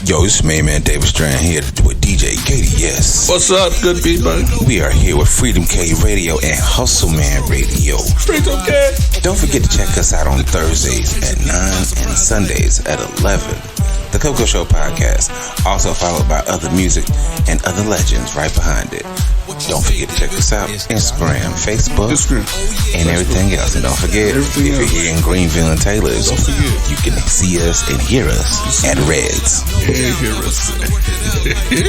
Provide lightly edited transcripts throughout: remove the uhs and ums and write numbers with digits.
Yo, it's me, man, David Strand here with DJ Katie. Yes. What's up, good people? We are here with Freedom K Radio and Hustle Man Radio. Freedom K. Don't forget to check us out on Thursdays at 9 and Sundays at 11. The Coco Show podcast, also followed by other music and other legends right behind it. Don't forget to check us out, Instagram, Facebook, and everything else. And don't forget, if you're here in Greenville and Taylor's, you can see us and hear us at Reds. Yeah, hear us.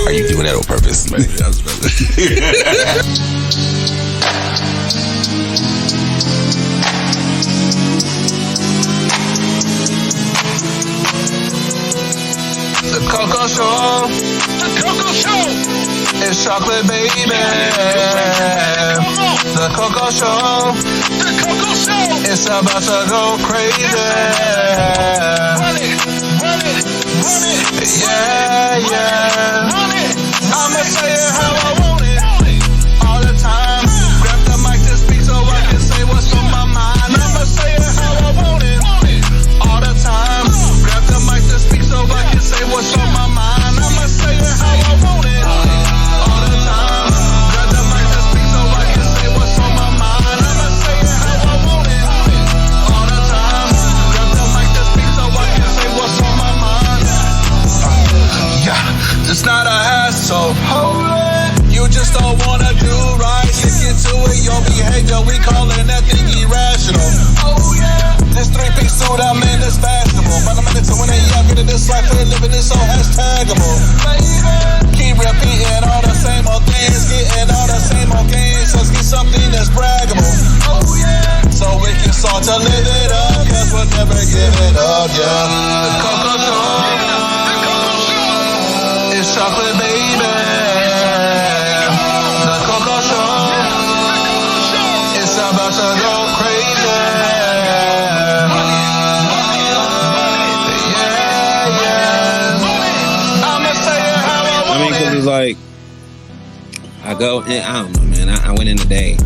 Are you doing that on purpose? Man, that's better. The Coco Show. The Coco Show. It's chocolate, baby. The Coco Show. The Coco Show. It's about to go crazy. Run it. Run it. Run it. Yeah, yeah. Run it. I'ma say it how I want it. All the time. Grab the mic to speak so I can say what's on my mind. I'ma say it how I want it. All the time. Grab the mic to speak so I can say what's on my mind. I'ma say it how I want it. All the time. Grab the mic to speak so I can say what's on my mind. I'ma say it how I want it. All the time. Grab the mic to speak so I can say what's on my mind. Yeah, it's not a hassle. Hold it. You just don't wanna do right. Stick into it, your behavior. We calling that thing irrational. Oh yeah. This three-piece suit I'm in is fashionable. But I'm in it to win it, yeah, I'm getting this life for the living, it's so hashtagable. Keep repeating all the same old things, getting all the same old games. Let's get something that's braggable. Oh yeah. So we can start to live it up, cause we'll never give it up, yeah. The Coco Show. It's chocolate, baby. The Coco Show. It's about to go crazy. It's like I go and I don't know, man. I went in today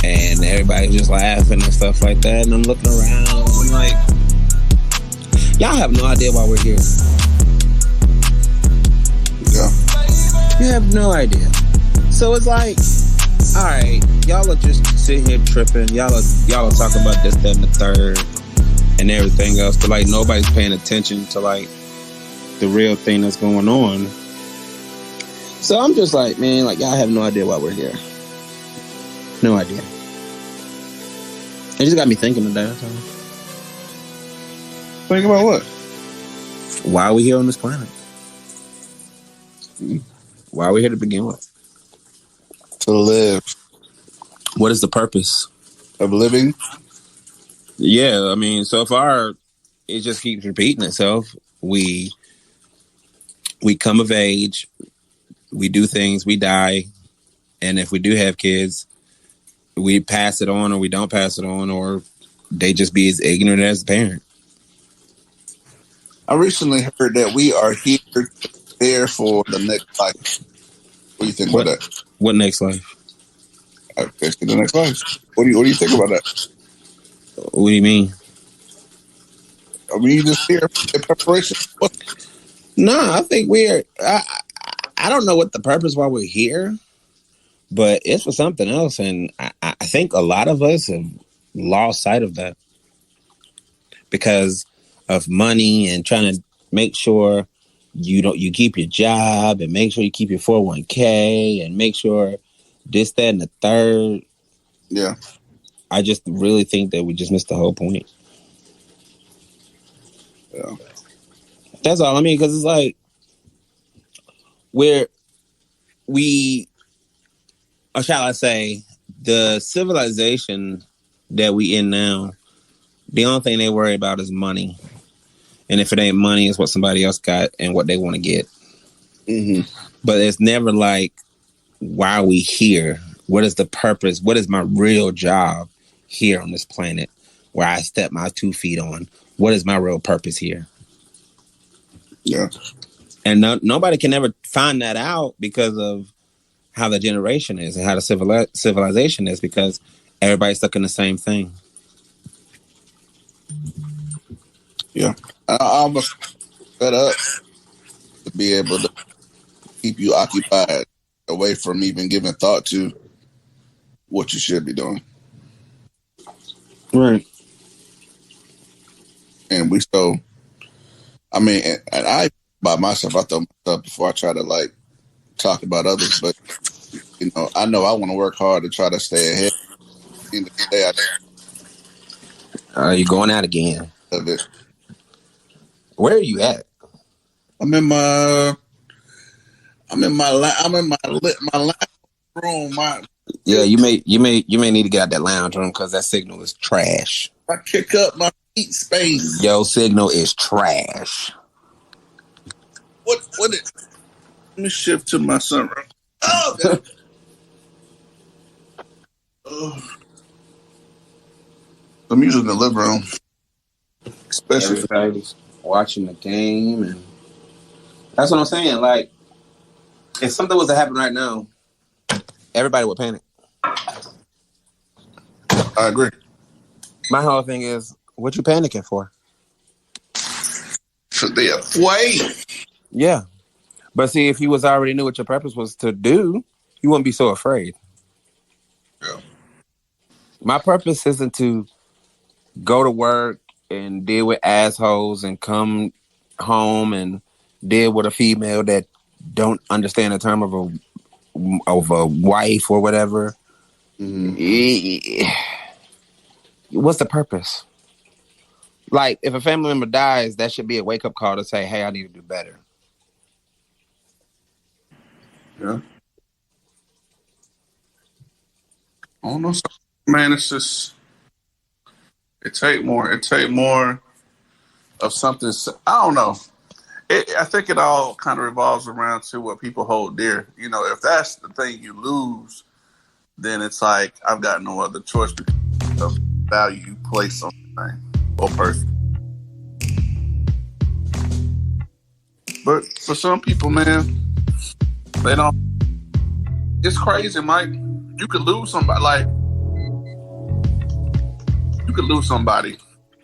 and everybody's just laughing and stuff like that, and I'm looking around. I'm like, y'all have no idea why we're here. Yeah. You have no idea. So it's like, all right, y'all are just sitting here tripping. Y'all are talking about this, that, and the third, and everything else, but like nobody's paying attention to like the real thing that's going on. So I'm just like, man, like, y'all have no idea why we're here. No idea. It just got me thinking today. Think about what? Why are we here on this planet? Why are we here to begin with? To live. What is the purpose of living? Yeah, I mean, so far, it just keeps repeating itself. We come of age. We do things, we die, and if we do have kids, we pass it on or we don't pass it on, or they just be as ignorant as the parent. I recently heard that we are here there for the next life. What do you think about that? What next life? Basically the next life. What do you think about that? What do you mean? I mean, you just here in preparation. No, I think we're... I don't know what the purpose why we're here, but it's for something else. And I think a lot of us have lost sight of that because of money and trying to make sure you keep your job and make sure you keep your 401k and make sure this, that, and the third. Yeah. I just really think that we just missed the whole point. Yeah. That's all. I mean, because it's like, or shall I say, the civilization that we in now, the only thing they worry about is money. And if it ain't money, it's what somebody else got and what they want to get. Mm-hmm. But it's never like, why are we here? What is the purpose? What is my real job here on this planet where I step my 2 feet on? What is my real purpose here? Yeah. And nobody can ever find that out because of how the generation is and how the civilization is, because everybody's stuck in the same thing. Yeah. I almost fed up be able to keep you occupied away from even giving thought to what you should be doing. Right. And and I, by myself, I thought myself before I try to like talk about others, but I know I want to work hard to try to stay ahead. In the day You're going out again. Of it. Where are you at? I'm in my lounge room. You may need to get out that lounge room because that signal is trash. I kick up my feet space. Yo, signal is trash. What it? Let me shift to my sunroom. Oh, I'm using the living room, especially everybody's watching the game, and that's what I'm saying. Like, if something was to happen right now, everybody would panic. I agree. My whole thing is, what you panicking for? So they wait. Yeah, but see, if you already knew what your purpose was to do, you wouldn't be so afraid. Yeah. My purpose isn't to go to work and deal with assholes and come home and deal with a female that don't understand the term of a wife or whatever. Mm-hmm. What's the purpose? Like, if a family member dies, that should be a wake-up call to say, hey, I need to do better. Yeah. I don't know. Man, it's just... It take more of something. I don't know. I think it all kind of revolves around to what people hold dear. If that's the thing you lose, then it's like, I've got no other choice because of the value you place on the thing or person. But for some people, man, they don't. It's crazy, Mike. You could lose somebody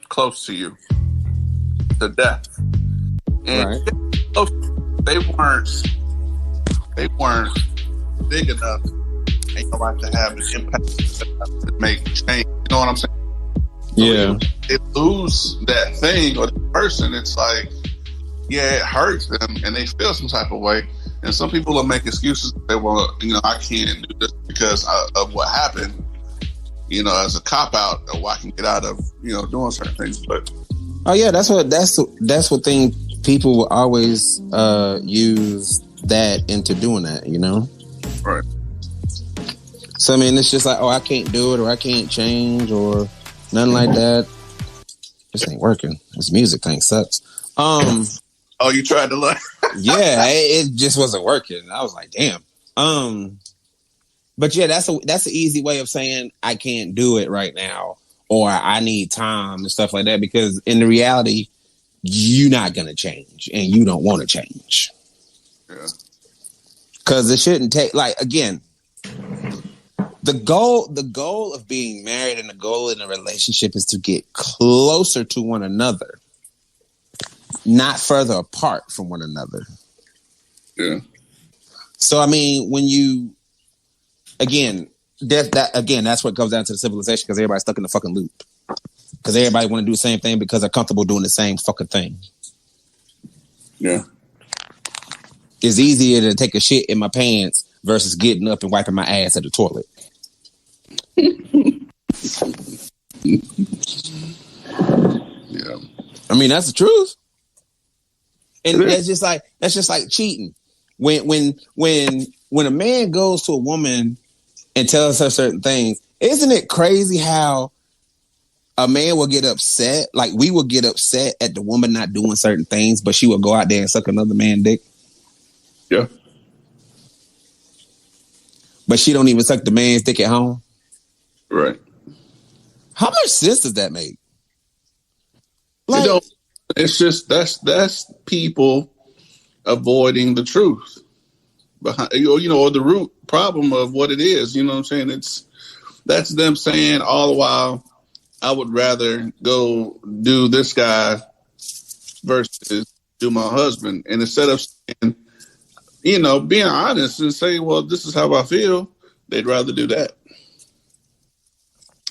close to you to death, and right. they weren't big enough, ain't right to have an impact to make change. You know what I'm saying? Yeah. So they lose that thing or the person. It's like, yeah, it hurts them, and they feel some type of way. And some people will make excuses. They I can't do this because of what happened. As a cop out, or I can get out of doing certain things. But that's what thing people will always use that into doing that. Right. So I mean, it's just like, oh, I can't do it, or I can't change, or nothing like that. This ain't working. This music thing sucks. Oh, you tried to learn? Yeah, it just wasn't working. I was like, damn. But yeah, that's an easy way of saying I can't do it right now, or I need time and stuff like that. Because in the reality, you're not gonna change, and you don't want to change. Yeah. Because it shouldn't take, like, again, the goal of being married and the goal in a relationship is to get closer to one another, not further apart from one another. Yeah. So I mean, when you that's what comes down to the civilization, because everybody's stuck in the fucking loop. Because everybody want to do the same thing because they're comfortable doing the same fucking thing. Yeah. It's easier to take a shit in my pants versus getting up and wiping my ass at the toilet. Yeah. I mean, that's the truth. And that's just like cheating. When a man goes to a woman and tells her certain things, isn't it crazy how a man will get upset? Like, we will get upset at the woman not doing certain things, but she will go out there and suck another man's dick. Yeah. But she don't even suck the man's dick at home. Right. How much sense does that make? Like, it's just that's people avoiding the truth behind, or the root problem of what it is. You know what I'm saying? That's them saying all the while, I would rather go do this guy versus do my husband. And instead of saying, you know, being honest and saying, well, this is how I feel, they'd rather do that.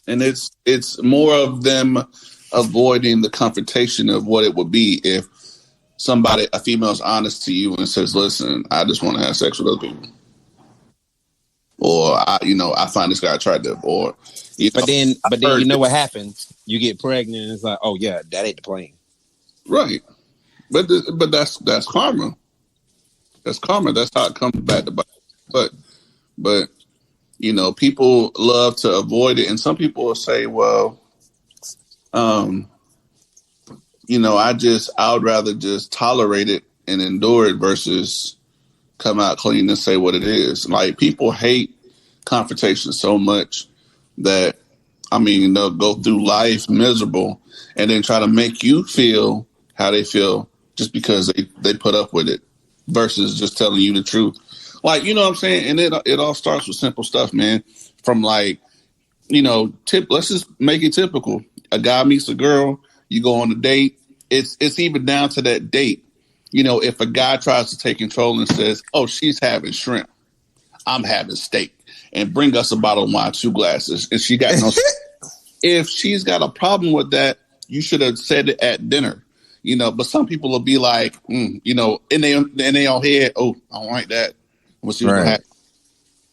And it's more of them avoiding the confrontation of what it would be if a female is honest to you and says, listen, I just want to have sex with other people. Or I find this guy attractive, or but then you know what happens? You get pregnant, and it's like, oh yeah, that ain't the plan, right? But that's karma. That's karma. That's how it comes back to bite. But you know, people love to avoid it, and some people will say, well, you know, I would rather just tolerate it and endure it versus come out clean and say what it is. Like, people hate confrontation so much that, I mean, they'll go through life miserable and then try to make you feel how they feel just because they put up with it versus just telling you the truth. Like, you know what I'm saying? And it all starts with simple stuff, man. From like, you know, let's just make it typical. A guy meets a girl, you go on a date. It's even down to that date. You know, if a guy tries to take control and says, oh, she's having shrimp, I'm having steak, and bring us a bottle of wine, 2 glasses, and she got no if she's got a problem with that, you should have said it at dinner. You know, but some people will be like, you know, in their own head, oh, I don't like that. We'll see what happens.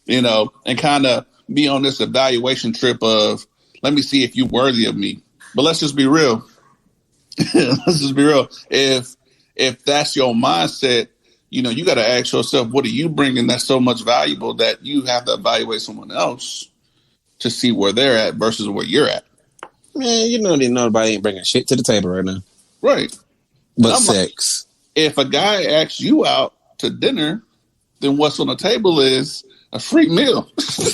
You know, and kind of be on this evaluation trip of, let me see if you're worthy of me. But let's just be real. Let's just be real. If that's your mindset, you know, you got to ask yourself, what are you bringing that's so much valuable that you have to evaluate someone else to see where they're at versus where you're at? Man, you know, nobody ain't bringing shit to the table right now. Right. But sex. Like, if a guy asks you out to dinner, then what's on the table is a free meal.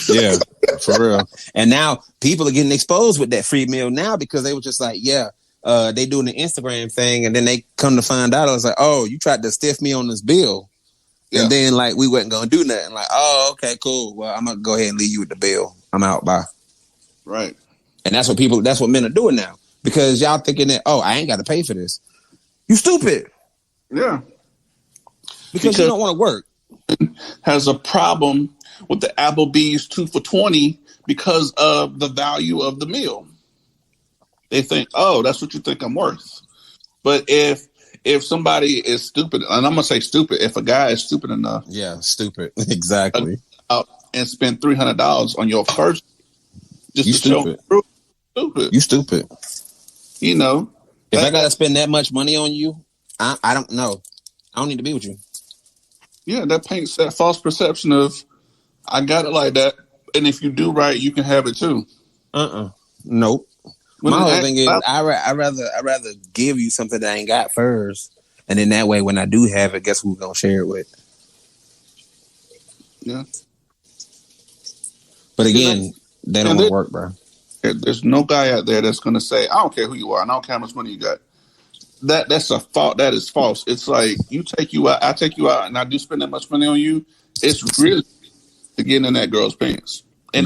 Yeah, for real. And now people are getting exposed with that free meal now because they were just like, yeah. They doing the Instagram thing, and then they come to find out, I was like, oh, you tried to stiff me on this bill. Yeah. And then, like, we wasn't going to do nothing. Like, oh, okay, cool. Well, I'm going to go ahead and leave you with the bill. I'm out, bye. Right. And that's what men are doing now. Because y'all thinking that, oh, I ain't got to pay for this. You stupid. Yeah. Because you don't want to work. Has a problem with the Applebee's 2 for $20 because of the value of the meal. They think, oh, that's what you think I'm worth. But if somebody is stupid, and I'm going to say stupid, if a guy is stupid enough. Yeah, stupid. Exactly. And spend $300 on your first, just you to stupid. Show stupid. You stupid. You know. If I got to spend that much money on you, I don't know. I don't need to be with you. Yeah, that paints that false perception of, I got it like that, and if you do right, you can have it too. Nope. My whole thing is, I rather give you something that I ain't got first, and then that way, when I do have it, guess who we're gonna share it with? Yeah. But again, they don't want to work, bro. There's no guy out there that's gonna say, I don't care who you are, and I don't care how much money you got. That's a fault. That is false. It's like I take you out, and I do spend that much money on you. It's really to get in that girl's pants, and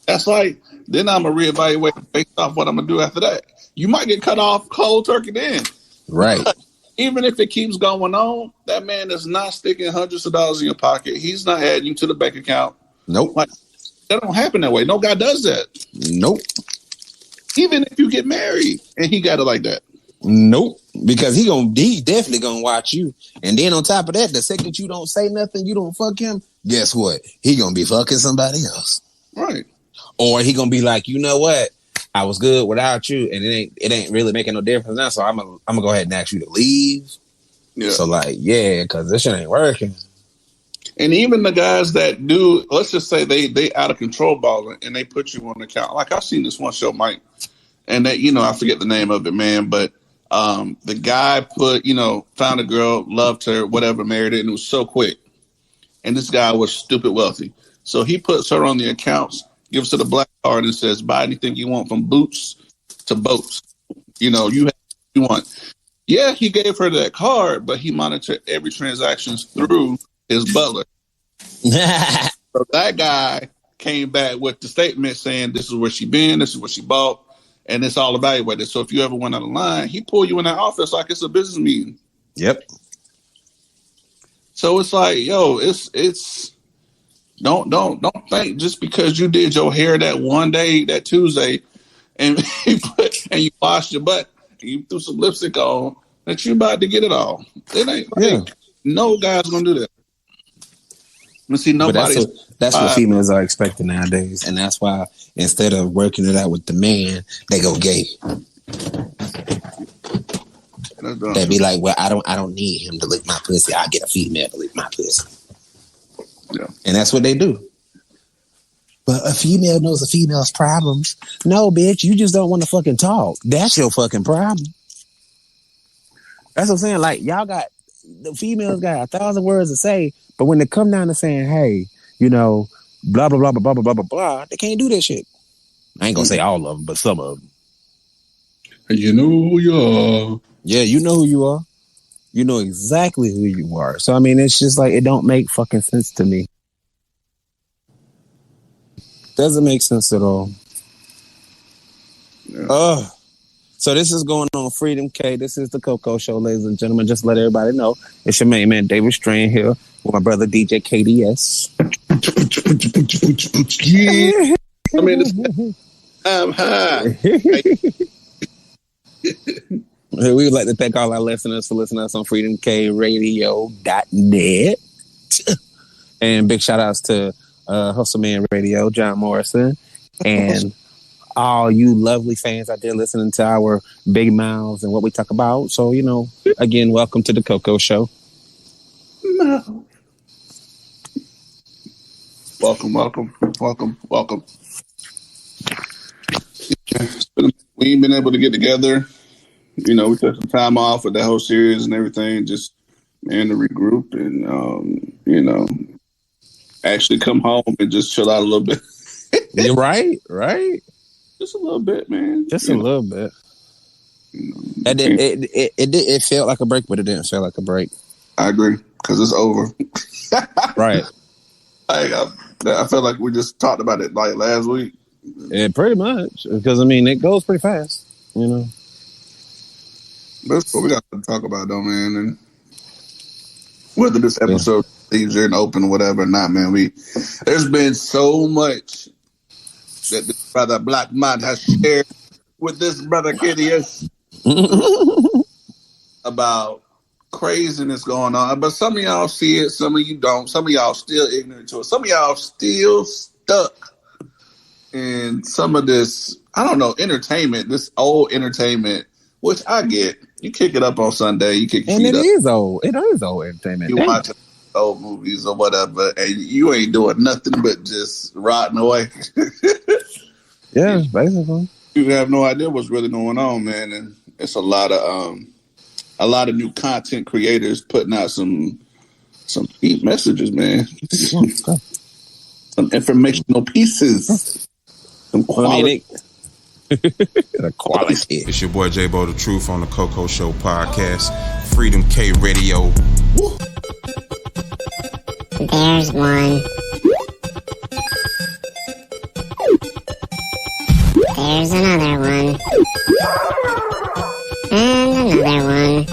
that's like. Then I'm going to reevaluate based off what I'm going to do after that. You might get cut off cold turkey then. Right. But even if it keeps going on, that man is not sticking hundreds of dollars in your pocket. He's not adding you to the bank account. Nope. Like, that don't happen that way. No guy does that. Nope. Even if you get married and he got it like that. Nope. Because he definitely going to watch you. And then on top of that, the second you don't say nothing, you don't fuck him, guess what? He going to be fucking somebody else. Right. Or he gonna be like, you know what? I was good without you, and it ain't really making no difference now. So I'm gonna go ahead and ask you to leave. Yeah. So like, yeah, because this shit ain't working. And even the guys that do, let's just say they out of control balling and they put you on the count. Like I've seen this one show, Mike, and that I forget the name of it, man, but the guy found a girl, loved her, whatever, married her, and it was so quick. And this guy was stupid wealthy, so he puts her on the accounts. Gives her the black card and says, buy anything you want from boots to boats. You have what you want. Yeah, he gave her that card, but he monitored every transaction through his butler. So that guy came back with the statement saying, this is where she been, this is what she bought, and it's all evaluated. So if you ever went out of line, he pull you in that office like it's a business meeting. Yep. So it's like, yo, it's don't think just because you did your hair that one day, that Tuesday, and you washed your butt and you threw some lipstick on that you about to get it all. It ain't like no guy's gonna do that. You see, nobody. That's what females are expecting nowadays, and that's why instead of working it out with the man, they go gay. They be like, "Well, I don't need him to lick my pussy. I get a female to lick my pussy." Yeah, and that's what they do. But a female knows a female's problems. No, bitch, you just don't want to fucking talk. That's your fucking problem. That's what I'm saying. Like, the females got 1,000 words to say, but when they come down to saying, hey, you know, blah, blah, blah, blah, blah, blah, blah, blah, they can't do that shit. I ain't gonna say all of them, but some of them. You know who you are. Yeah, you know who you are. You know exactly who you are. So, I mean, it's just like, it don't make fucking sense to me. Doesn't make sense at all. Yeah. So this is going on Freedom K. This is the Coco Show, ladies and gentlemen. Just let everybody know. It's your main man, David Strain, here with my brother, DJ KDS. Yeah. I mean, I'm high. We would like to thank all our listeners for listening to us on freedomkradio.net. And big shout outs to Hustle Man Radio, John Morrison, and all you lovely fans out there listening to our big mouths and what we talk about. So, you know, again, welcome to the Coco Show. No. Welcome. We ain't been able to get together. You know, we took some time off with that whole series and everything, just, man, to regroup and, you know, actually come home and just chill out a little bit. You're right. Just a little bit, man. Just a little bit. You know, it felt like a break, but it didn't feel like a break. I agree, because it's over. Right. I felt like we just talked about it like last week. Yeah, pretty much. Because, I mean, it goes pretty fast, you know. That's what we got to talk about, though, man. And whether this episode leaves here and open or whatever or not, man, there's been so much that this brother Black Man has shared with this brother Kidius about craziness going on. But some of y'all see it, some of you don't. Some of y'all still ignorant to it. Some of y'all still stuck in some of this, I don't know, entertainment, this old entertainment, which I get. You kick it up on Sunday, you kick your feet up. And it is old entertainment. You watch old movies or whatever, and you ain't doing nothing but just rotting away. Yeah, basically. You have no idea what's really going on, man. And it's a lot of new content creators putting out some deep messages, man. Some informational pieces. Some quality. The quality. It's your boy J-Bo The Truth on the Coco Show podcast. Freedom K Radio. Woo. There's one. There's another one. And another one.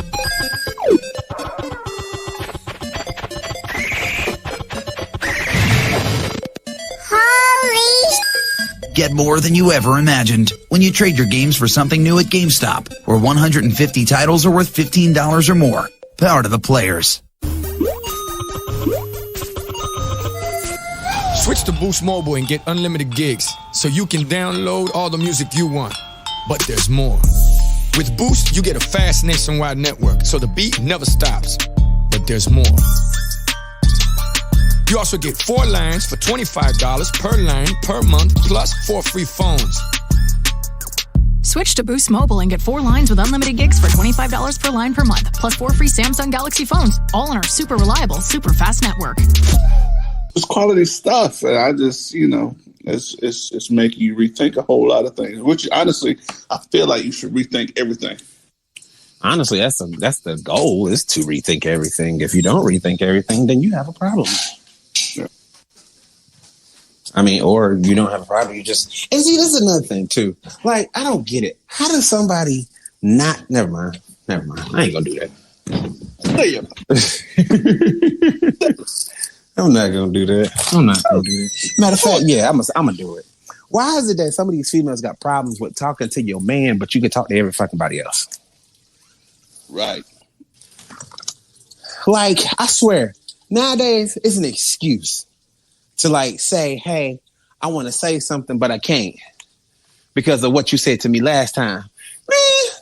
Get more than you ever imagined when you trade your games for something new at GameStop, where 150 titles are worth $15 or more. Power to the players. Switch to Boost Mobile and get unlimited gigs so you can download all the music you want. But there's more. With Boost, you get a fast nationwide network, so the beat never stops. But there's more. You also get 4 lines for $25 per line per month, plus 4 free phones. Switch to Boost Mobile and get 4 lines with unlimited gigs for $25 per line per month, plus 4 free Samsung Galaxy phones, all on our super reliable, super fast network. It's quality stuff, and I just, you know, it's making you rethink a whole lot of things. Which, honestly, I feel like you should rethink everything. Honestly, that's the goal, is to rethink everything. If you don't rethink everything, then you have a problem. Yeah. I mean, or you don't have a problem. You just, and see, this is another thing too. Like, I don't get it. How does somebody not? Never mind. I ain't gonna do that. I'm not gonna do that. Matter of fact, yeah, I'm gonna do it. Why is it that some of these females got problems with talking to your man, but you can talk to every fucking body else? Right. Like, I swear, nowadays it's an excuse to like say, hey, I want to say something, but I can't because of what you said to me last time. Man,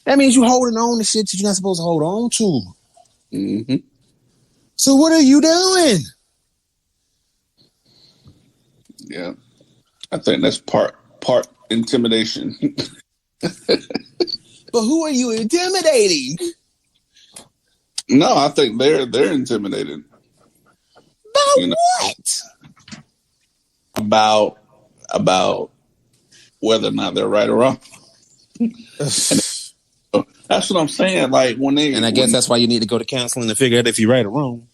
that means you holding on to shit that you're not supposed to hold on to. Mm-hmm. So what are you doing? Yeah. I think that's part intimidation. But who are you intimidating? No, I think they're intimidated. About what? About whether or not they're right or wrong. That's what I'm saying. Like and I guess that's why you need to go to counseling to figure out if you're right or wrong.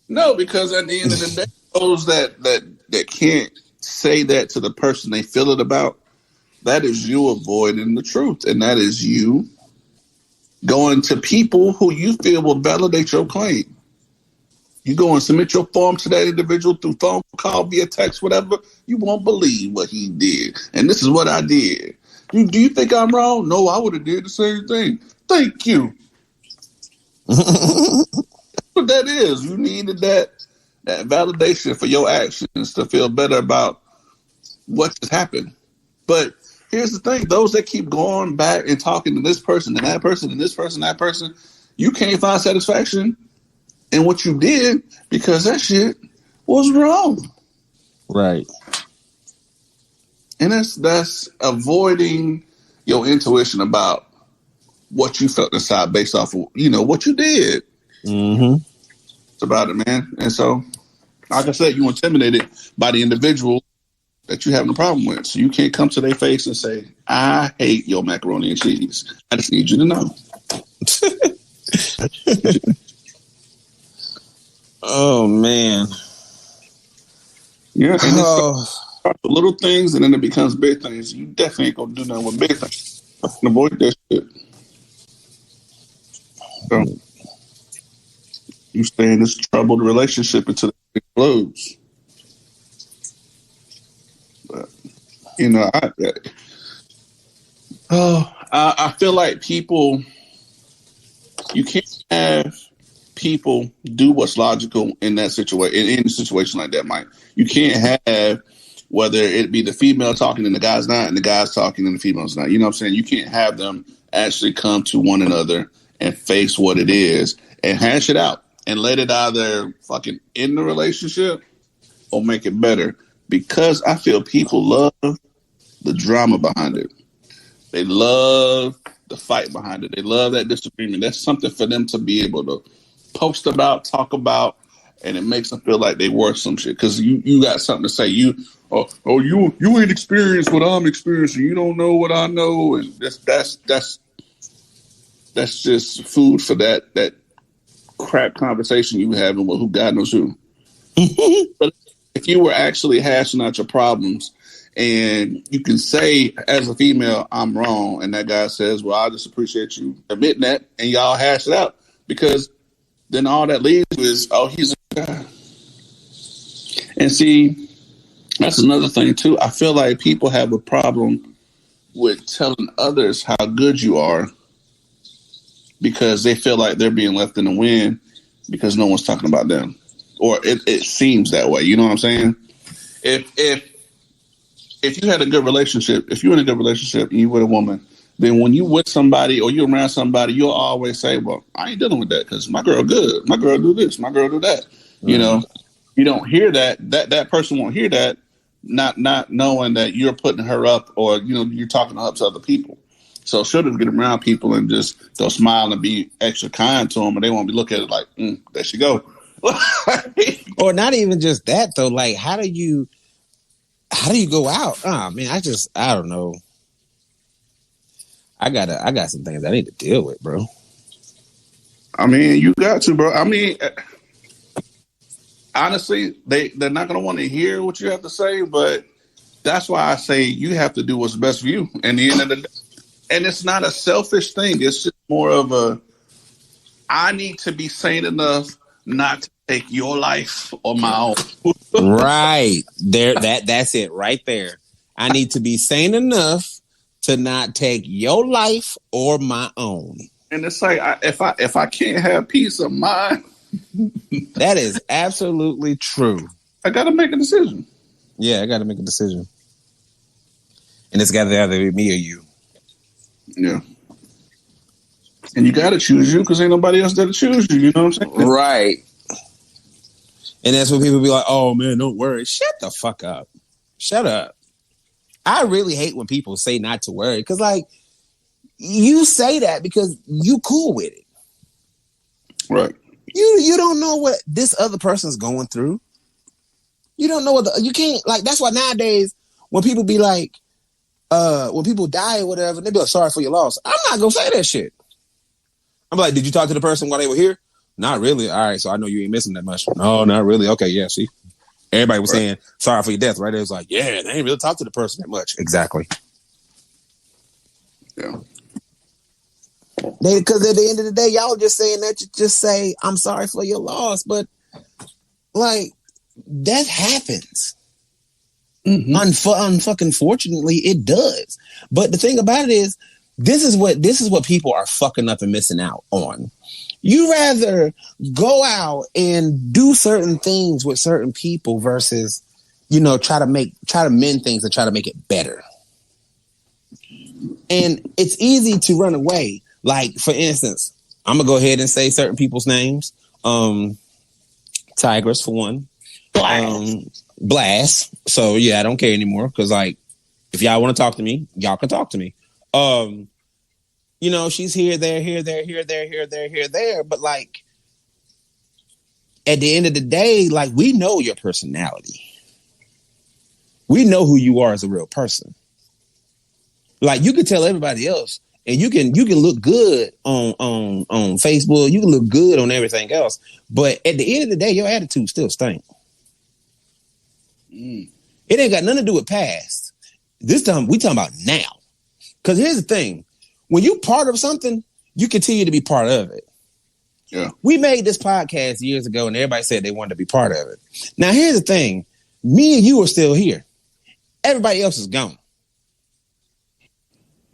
No, because at the end of the day, those that can't say that to the person they feel it about, that is you avoiding the truth, and that is you going to people who you feel will validate your claim. You go and submit your form to that individual through phone call, via text, whatever. You won't believe what he did, and this is what I did. Do you think I'm wrong? No, I would have did the same thing. Thank you. That's what that is. You needed that validation for your actions to feel better about what just happened. But here's the thing. Those that keep going back and talking to this person and that person and this person, that person, you can't find satisfaction in what you did because that shit was wrong. Right. And that's avoiding your intuition about what you felt inside based off of, what you did. Mm-hmm. It's about it, man. And so, like I said, you intimidated by the individual that you're having a problem with. So you can't come to their face and say, I hate your macaroni and cheese. I just need you to know. Oh, man. Yeah, and it's little things, and then it becomes big things. You definitely ain't going to do nothing with big things. Avoid that shit. So, you stay in this troubled relationship until it explodes. But, I feel like people, you can't have people do what's logical in that situation, in a situation like that, Mike. You can't have, whether it be the female talking and the guy's not, and the guy's talking and the female's not. You know what I'm saying? You can't have them actually come to one another and face what it is and hash it out and let it either fucking end the relationship or make it better. Because I feel people love the drama behind it. They love the fight behind it. They love that disagreement. That's something for them to be able to post about, talk about, and it makes them feel like they worth some shit. Because you got something to say. You ain't experienced what I'm experiencing. You don't know what I know, and that's just food for that crap conversation you having with who God knows who. But if you were actually hashing out your problems, and you can say as a female, I'm wrong, and that guy says, well, I just appreciate you admitting that, and y'all hash it out, because then all that leads to is, oh, he's a guy. And see, that's another thing too. I feel like people have a problem with telling others how good you are because they feel like they're being left in the wind because no one's talking about them. Or it seems that way. You know what I'm saying? If you had a good relationship, if you're in a good relationship and you with a woman, then when you with somebody or you're around somebody, you'll always say, well, I ain't dealing with that because my girl good. My girl do this. My girl do that. Mm-hmm. You know, you don't hear that person won't hear that, not knowing that you're putting her up or, you're talking up to other people. So she'll just get around people and just they'll smile and be extra kind to them, and they won't be looking at it like, there she go. Or not even just that though. Like, how do you go out? Oh man, I don't know. I got some things I need to deal with, bro. I mean, you got to, bro. I mean, honestly, they're not gonna want to hear what you have to say, but that's why I say you have to do what's best for you. And the end of the day, and it's not a selfish thing. It's just more of I need to be sane enough not to take your life or my own. Right there, that's it right there. I need to be sane enough to not take your life or my own. And it's like if I can't have peace of mind, that is absolutely true. I got to make a decision. Yeah, I got to make a decision, and it's got to either be me or you. Yeah. And you got to choose you because ain't nobody else that'll choose you. You know what I'm saying? Right. And that's when people be like, oh, man, don't worry. Shut the fuck up. Shut up. I really hate when people say not to worry because, like, you say that because you cool with it. Right. You don't know what this other person's going through. You don't know what you can't, like, that's why nowadays when people be like, when people die or whatever, they be like, sorry for your loss. I'm not going to say that shit. I'm like, did you talk to the person while they were here? Not really. All right, so I know you ain't missing that much. No, not really. Okay, yeah, see? Everybody was saying, sorry for your death, right? It was like, yeah, they ain't really talk to the person that much. Exactly. Yeah. Because at the end of the day, y'all just saying that you just say, I'm sorry for your loss. But, like, that happens. Mm-hmm. Unfortunately, it does. But the thing about it is, this is what people are fucking up and missing out on. You rather go out and do certain things with certain people versus, try to mend things and try to make it better. And it's easy to run away. Like, for instance, I'm gonna go ahead and say certain people's names. Tigress for one. Blast. So yeah, I don't care anymore because, like, if y'all want to talk to me, y'all can talk to me. She's here, there. But, like, at the end of the day, like, we know your personality. We know who you are as a real person. Like, you can tell everybody else, and you can look good on Facebook. You can look good on everything else. But at the end of the day, your attitude still stinks. It ain't got nothing to do with past. This time, we talking about now. Because here's the thing. When you part of something, you continue to be part of it. Yeah. We made this podcast years ago, and everybody said they wanted to be part of it. Now, here's the thing. Me and you are still here. Everybody else is gone.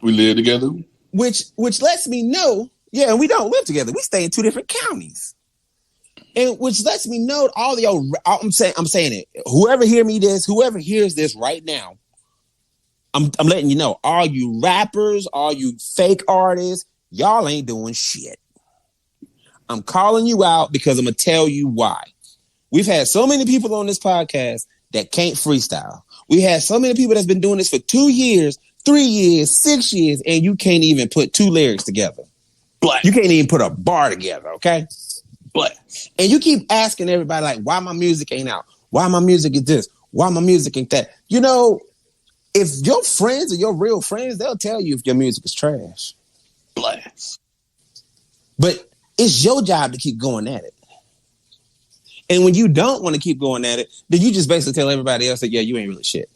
We live together. Which lets me know, and we don't live together. We stay in two different counties. And which lets me know all of y'all, I'm saying it. Whoever hears this right now, I'm letting you know, all you rappers, all you fake artists, y'all ain't doing shit. I'm calling you out because I'm going to tell you why. We've had so many people on this podcast that can't freestyle. We had so many people that's been doing this for 2 years, 3 years, 6 years, and you can't even put two lyrics together. But you can't even put a bar together, okay? But and you keep asking everybody, like, why my music ain't out? Why my music is this? Why my music ain't that? If your friends are your real friends, they'll tell you if your music is trash. Blast. But it's your job to keep going at it. And when you don't want to keep going at it, then you just basically tell everybody else that, yeah, you ain't really shit.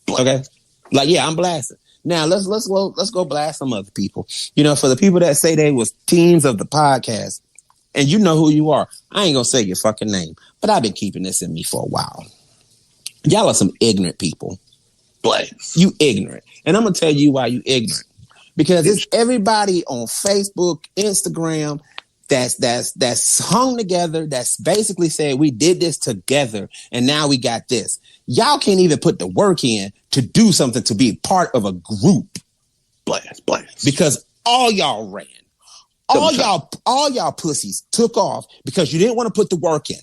Okay? Like, yeah, I'm blasting. Now let's go blast some other people. For the people that say they was teams of the podcast, and you know who you are. I ain't gonna say your fucking name, but I've been keeping this in me for a while. Y'all are some ignorant people. You ignorant. And I'm going to tell you why you ignorant. Because it's everybody on Facebook, Instagram, that's hung together, that's basically said we did this together, and now we got this. Y'all can't even put the work in to do something to be part of a group. Blast. Because all y'all ran. All y'all pussies took off because you didn't want to put the work in.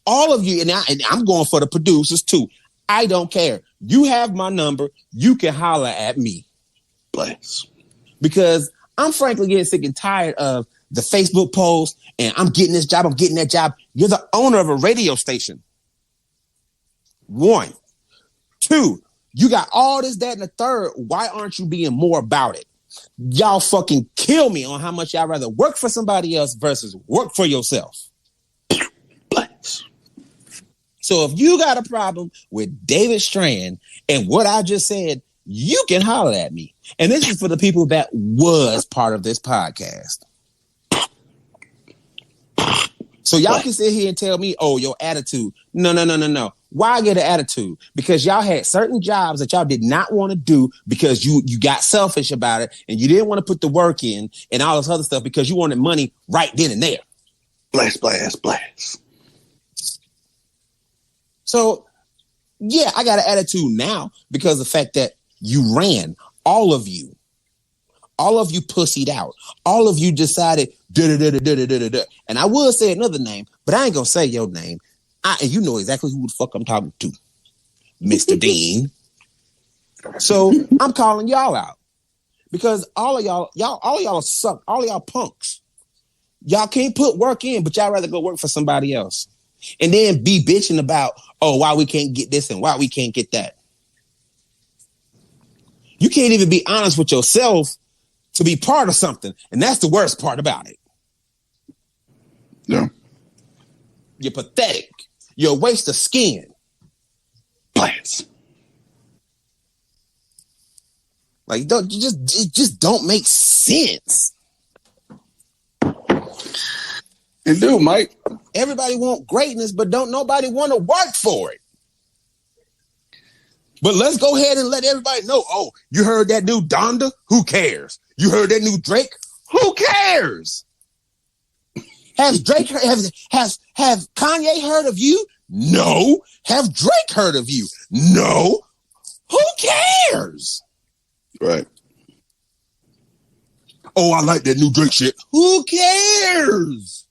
All of you, and I'm going for the producers too. I don't care. You have my number. You can holler at me. Bless. Because I'm frankly getting sick and tired of the Facebook posts and I'm getting this job, I'm getting that job. You're the owner of a radio station. 1. 2, you got all this, that, and the third. Why aren't you being more about it? Y'all fucking kill me on how much y'all rather work for somebody else versus work for yourself. Bless. So if you got a problem with David Strand and what I just said, you can holler at me. And this is for the people that was part of this podcast. So y'all can sit here and tell me, oh, your attitude. No. Why I get an attitude? Because y'all had certain jobs that y'all did not want to do because you got selfish about it and you didn't want to put the work in and all this other stuff because you wanted money right then and there. Blast, blast, blast. So, yeah, I got an attitude now because of the fact that you ran, all of you pussied out. All of you decided, da-da-da-da-da-da-da-da. And I would say another name, but I ain't going to say your name. And you know exactly who the fuck I'm talking to, Mr. Dean. So I'm calling y'all out because all of y'all suck. All of y'all punks. Y'all can't put work in, but y'all rather go work for somebody else. And then be bitching about, oh, why we can't get this and why we can't get that. You can't even be honest with yourself to be part of something. And that's the worst part about it. Yeah. You're pathetic. You're a waste of skin. Plants. Like, it just don't make sense. It do, Mike. Everybody want greatness, but don't nobody want to work for it. But let's go ahead and let everybody know, oh, you heard that new Donda? Who cares? You heard that new Drake? Who cares? Has Drake have Kanye heard of you? No. Have Drake heard of you? No. Who cares? Right. Oh, I like that new Drake shit. Who cares?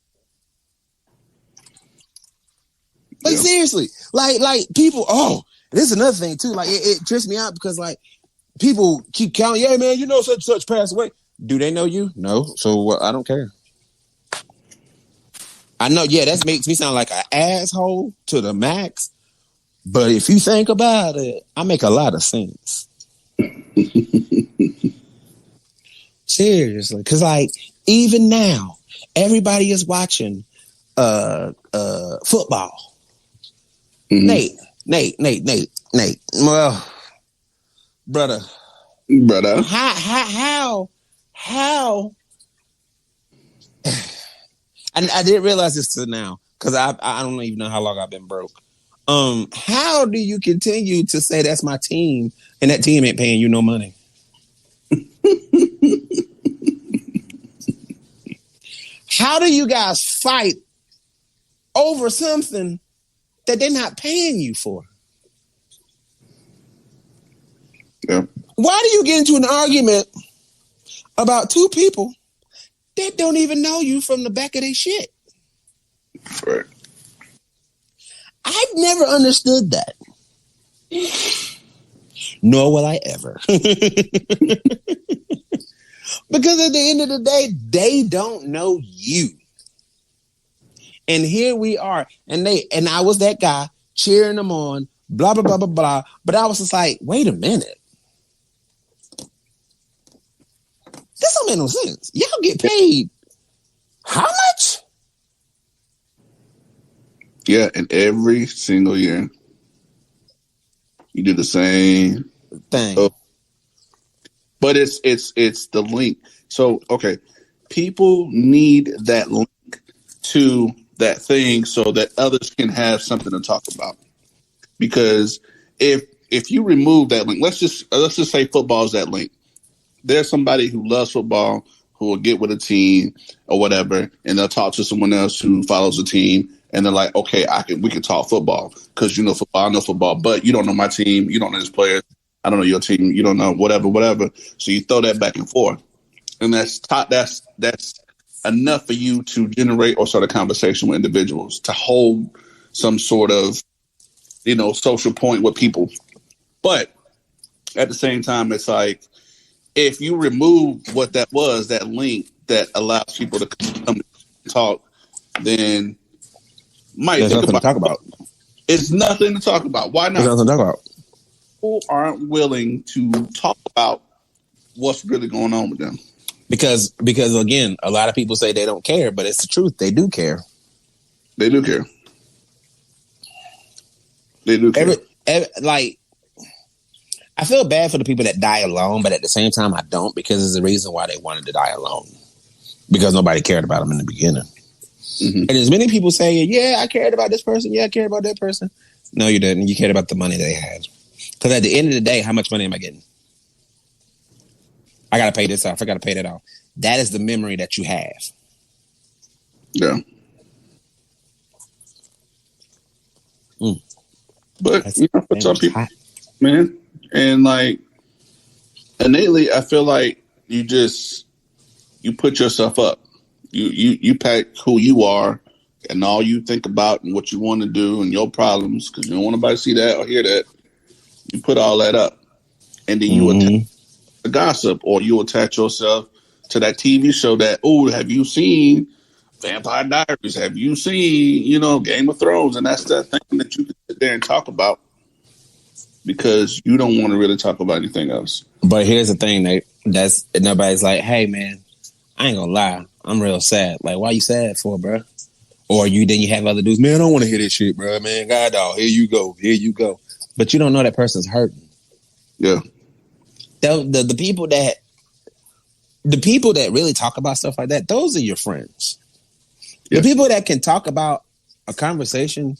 Like, seriously. Like people, oh, this is another thing too. Like it trips me out because like people keep counting, yeah, man, you know such passed away. Do they know you? No. So I don't care. I know, yeah, that makes me sound like an asshole to the max. But if you think about it, I make a lot of sense. Seriously. Because like even now, everybody is watching football. Mm-hmm. Nate. Well, brother. How? I didn't realize this till now because I don't even know how long I've been broke. How do you continue to say that's my team and that team ain't paying you no money? How do you guys fight over something that they're not paying you for? Yeah. Why do you get into an argument about two people that don't even know you from the back of their shit? Right. I never understood that. Nor will I ever. Because at the end of the day, they don't know you. And here we are. And I was that guy cheering them on, blah, blah, blah, blah, blah. But I was just like, wait a minute. This don't make no sense. Y'all get paid how much? Yeah, and every single year you do the same thing. But it's the link. So okay, people need that link to that thing so that others can have something to talk about. Because if you remove that link, let's just say football is that link. There's somebody who loves football who will get with a team or whatever, and they'll talk to someone else who follows the team, and they're like, okay, we can talk football because you know football, I know football, but you don't know my team, you don't know this player, I don't know your team, you don't know whatever. So you throw that back and forth, and that's enough for you to generate or start a conversation with individuals to hold some sort of, social point with people. But at the same time, it's like, if you remove what that was, that link that allows people to come and talk, then there's nothing to talk about. It's nothing to talk about. Why not? There's nothing to talk about. People aren't willing to talk about what's really going on with them. Because again, a lot of people say they don't care, but it's the truth. They do care. They do care. They do care. I feel bad for the people that die alone, but at the same time, I don't, because there's a reason why they wanted to die alone. Because nobody cared about them in the beginning. And as many people say, yeah, I cared about this person. Yeah, I cared about that person. No, you didn't. You cared about the money they had. Because at the end of the day, how much money am I getting? I got to pay this off. I got to pay that off. That is the memory that you have. Yeah. But for some people, man, and like innately, I feel like you put yourself up. You pack who you are and all you think about and what you want to do and your problems, because you don't want nobody to see that or hear that. You put all that up, and then you attach the gossip, or you attach yourself to that TV show that, have you seen Vampire Diaries? Have you seen, Game of Thrones? And that's that thing that you can sit there and talk about because you don't want to really talk about anything else. But here's the thing, Nate. That's nobody's like, hey, man, I ain't gonna lie. I'm real sad. Like, why you sad for, bro? Or then you have other dudes, man, I don't want to hear this shit, bro. Man, God, dog, here you go. But you don't know that person's hurting. Yeah. The people that really talk about stuff like that, those are your friends. Yeah. The people that can talk about a conversation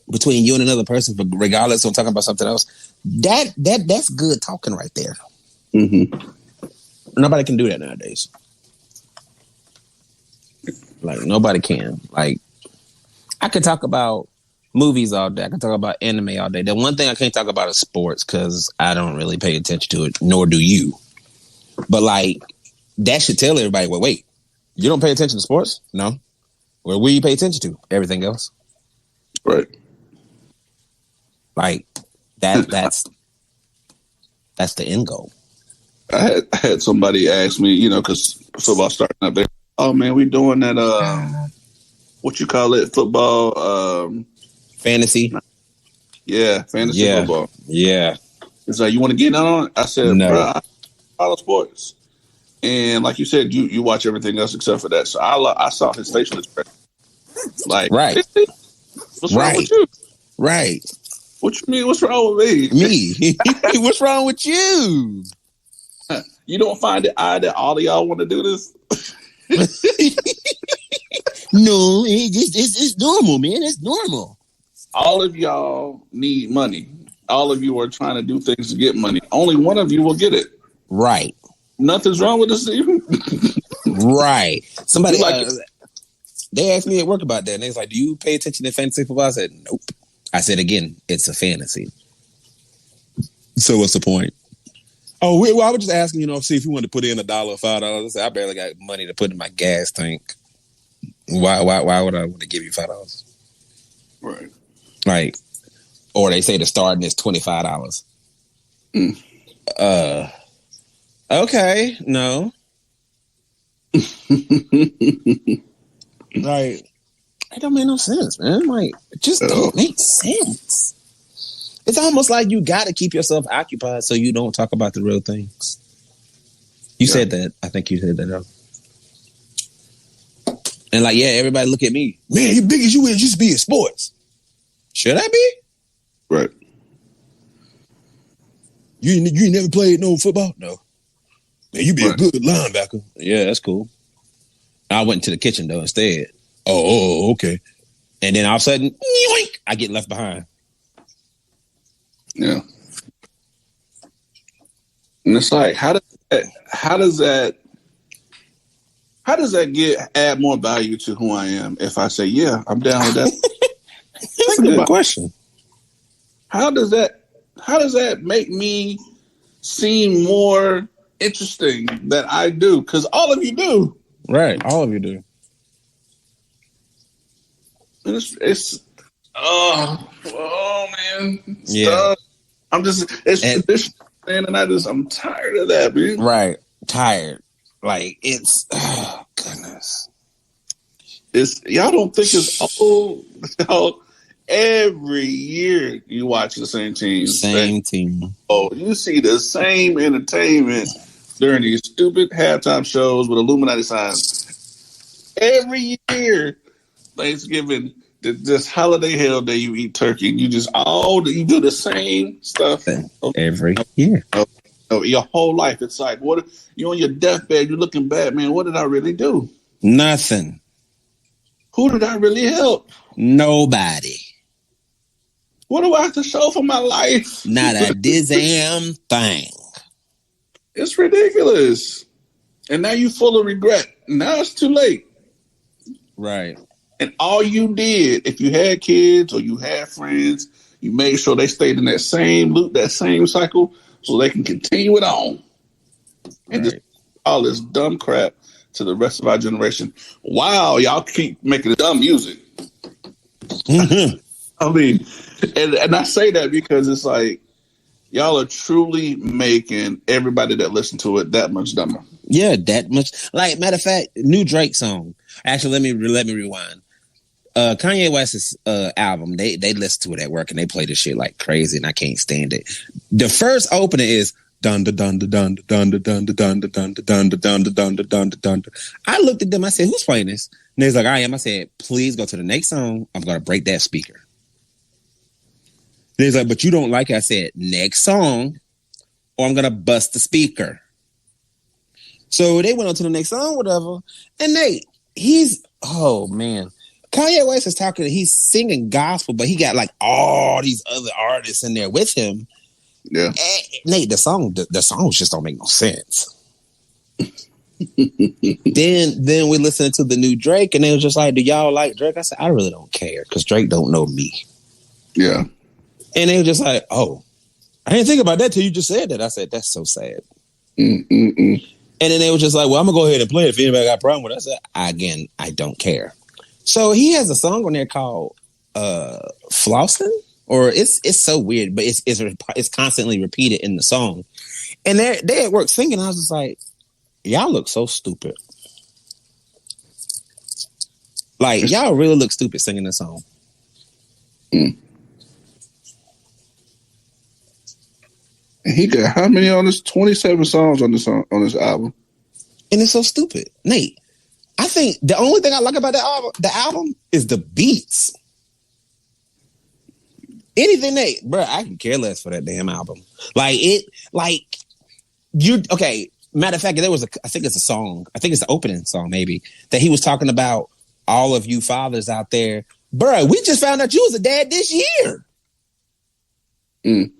between you and another person, but regardless of talking about something else, that's good talking right there. Mm-hmm. Nobody can do that nowadays. Like, nobody can. Like, I could talk about movies all day. I can talk about anime all day. The one thing I can't talk about is sports because I don't really pay attention to it, nor do you. But, like, that should tell everybody, well, wait, you don't pay attention to sports? No. Well, what do you pay attention to? Everything else. Right. Like, that's the end goal. I had somebody ask me, because football starting up there. Oh, man, we doing that, what you call it, football? Fantasy? Yeah, fantasy football. Yeah. It's like, you want to get on it? I said, no. Bro, I follow sports. And like you said, you watch everything else except for that. So I saw his facial expression. Like, right. What's wrong with you? Right. What you mean? What's wrong with me? Me? What's wrong with you? You don't find it odd that all of y'all want to do this? No, it's normal, man. It's normal. All of y'all need money. All of you are trying to do things to get money. Only one of you will get it. Right. Nothing's wrong with this. Right. Somebody they asked me at work about that, and they was like, "Do you pay attention to fantasy football?" I said, "Nope." I said again, it's a fantasy. So what's the point? Oh, well, I was just asking, see if you wanted to put in $1 or $5. I said, I barely got money to put in my gas tank. Why would I want to give you $5? Right. Like, or they say the starting is $25. Okay, no. Like, it don't make no sense, man. Like, it just don't make sense. It's almost like you got to keep yourself occupied so you don't talk about the real things. You said that. I think you said that. And like, yeah, everybody look at me. Man, you big as you is, just be in sports. Should I be? Right. You never played no football? No. Man, you be a good linebacker. Yeah, that's cool. I went to the kitchen, though, instead. Oh, okay. And then all of a sudden, yoink, I get left behind. Yeah. And it's like, how does that add more value to who I am if I say, yeah, I'm down with that? That's a good question. How does that make me seem more interesting that I do? Because all of you do. Right. All of you do. And it's man. Yeah. It's tradition, man, and I'm tired of that, man. Right. Tired. Like, it's, oh, goodness. Y'all don't think it's old? Every year you watch the same team. Same team. Oh, you see the same entertainment during these stupid halftime shows with Illuminati signs. Every year, Thanksgiving, this holiday hell day, you eat turkey. You you do the same stuff every year. Your whole life. It's like, what? You're on your deathbed. You're looking back, man. What did I really do? Nothing. Who did I really help? Nobody. What do I have to show for my life? Not a damn thing. It's ridiculous. And now you full of regret. Now it's too late. Right. And all you did, if you had kids or you had friends, you made sure they stayed in that same loop, that same cycle, so they can continue it on. And just all this dumb crap to the rest of our generation. Wow, y'all keep making dumb music. I mean, and I say that because it's like, y'all are truly making everybody that listen to it that much dumber. Yeah, that much. Like, matter of fact, new Drake song. Actually, let me rewind. Kanye West's album, they listen to it at work and they play this shit like crazy, and I can't stand it. The first opener is dun dun dun dun dun dun dun dun dun dun dun dun dun dun dun. I looked at them. I said, "Who's playing this?" And they was like, "I am." I said, "Please go to the next song. I'm gonna break that speaker." He's like, "But you don't like it." I said, "Next song, or I'm gonna bust the speaker." So they went on to the next song, whatever. And oh man, Kanye West is talking. He's singing gospel, but he got like all these other artists in there with him. Yeah, and, Nate, the songs just don't make no sense. then we listened to the new Drake, and they was just like, "Do y'all like Drake?" I said, "I really don't care because Drake don't know me." Yeah. And they were just like, "Oh, I didn't think about that till you just said that." I said, "That's so sad." Mm-mm-mm. And then they were just like, "Well, I'm gonna go ahead and play it if anybody got a problem with it." I said, "Again, I don't care." So he has a song on there called "Flossing," or it's so weird, but it's constantly repeated in the song. And they at work singing. I was just like, "Y'all look so stupid. Like y'all really look stupid singing this song." Mm. He got how many on this? 27 songs on this album. And it's so stupid. Nate, I think the only thing I like about the album is the beats. Anything, Nate, bro, I can care less for that damn album. Okay, matter of fact, I think it's a song, I think it's the opening song maybe, that he was talking about all of you fathers out there. Bro, we just found out you was a dad this year. Mm.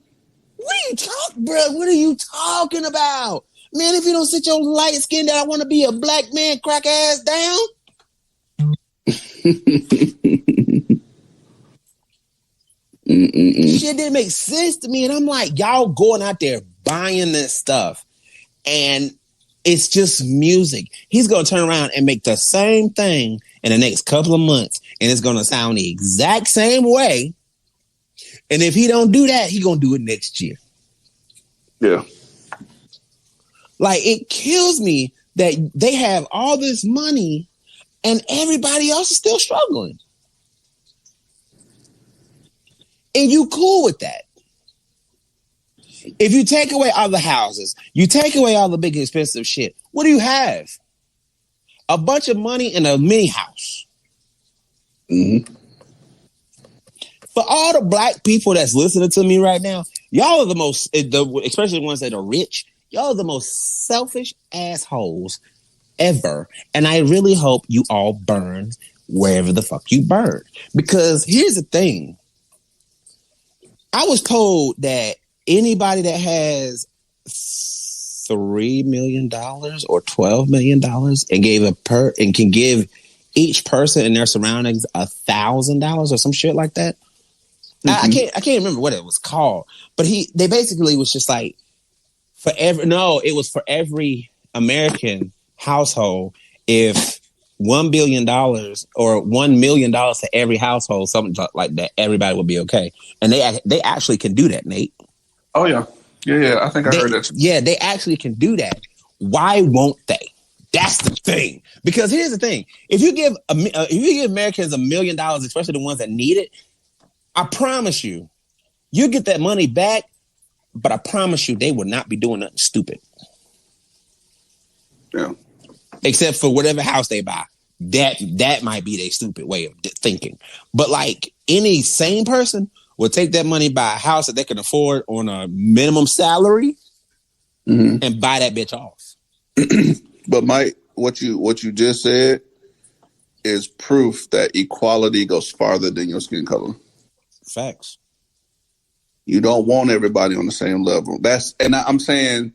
What are you talking about? Man, if you don't sit your light skin that I want to be a black man crack ass down. Shit didn't make sense to me. And I'm like, y'all going out there buying this stuff. And it's just music. He's going to turn around and make the same thing in the next couple of months. And it's going to sound the exact same way. And if he don't do that, he going to do it next year. Yeah. Like, it kills me that they have all this money and everybody else is still struggling. And you cool with that. If you take away all the houses, you take away all the big expensive shit, what do you have? A bunch of money in a mini house. Mm-hmm. For all the black people that's listening to me right now, y'all are the most, especially the ones that are rich, y'all are the most selfish assholes ever. And I really hope you all burn wherever the fuck you burn. Because here's the thing. I was told that anybody that has $3 million or $12 million and can give each person in their surroundings $1,000 or some shit like that. Mm-hmm. I can't remember what it was called, but they basically was just like it was for every American household, if $1 billion or $1 million to every household, something like that, everybody would be okay. And they actually can do that, Nate. Oh yeah. Yeah. I think I heard that. Yeah, they actually can do that. Why won't they? That's the thing. Because here's the thing: if you give Americans $1 million, especially the ones that need it, I promise you get that money back. But I promise you, they will not be doing nothing stupid. Yeah. Except for whatever house they buy. That might be their stupid way of thinking. But like any sane person will take that money, buy a house that they can afford on a minimum salary, and buy that bitch off. But Mike, what you just said is proof that equality goes farther than your skin color. Facts. You don't want everybody on the same level. I'm saying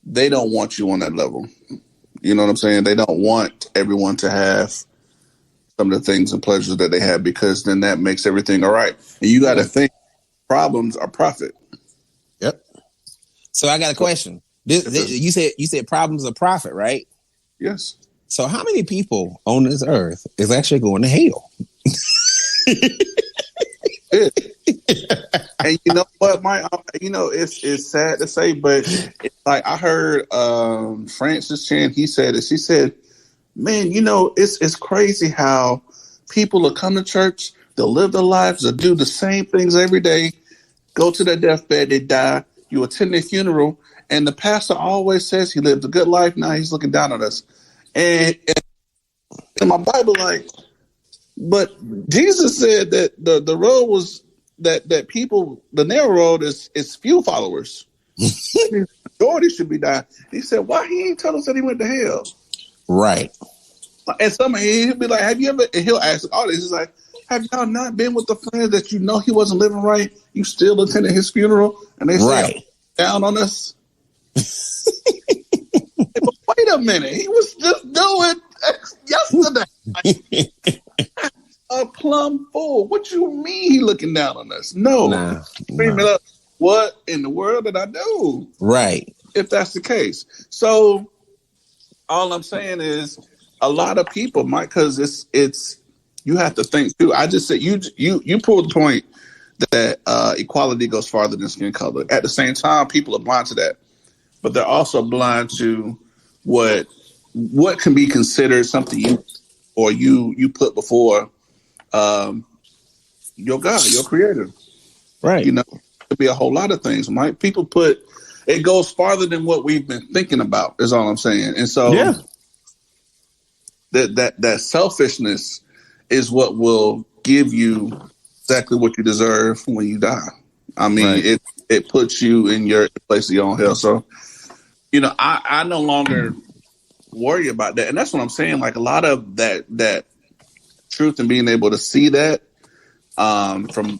they don't want you on that level. You know what I'm saying? They don't want everyone to have some of the things and pleasures that they have, because then that makes everything all right. And you got to think problems are profit. Yep. So I got a question. You said problems are profit, right? Yes. So how many people on this earth is actually going to hell? And you know what, it's sad to say, but it's like I heard Francis Chan, she said, man, it's crazy how people will come to church, they'll live their lives, they'll do the same things every day, go to their deathbed, they die, you attend their funeral, and the pastor always says he lived a good life, now he's looking down on us. And in my Bible, but Jesus said that the road was that people, the narrow road is few followers. The majority should be dying. He said, why he ain't tell us that he went to hell? Right. And he'll be like, have you ever, and he'll ask all this, he's like, have y'all not been with the friends that he wasn't living right? You still attended his funeral? And they say, down on us? But wait a minute, he was just doing yesterday. A plum full. What you mean he looking down on us? No. Screaming up, what in the world did I do? Right. If that's the case. So all I'm saying is a lot of people might, because it's you have to think too. I just said you pulled the point that equality goes farther than skin color. At the same time, people are blind to that, but they're also blind to what can be considered something you put before your God, your creator. Right. It could be a whole lot of things. People put it goes farther than what we've been thinking about, is all I'm saying. And so that selfishness is what will give you exactly what you deserve when you die. I mean, it puts you in your place of your own hell. So, I no longer worry about that. And that's what I'm saying. Like a lot of that truth and being able to see that from,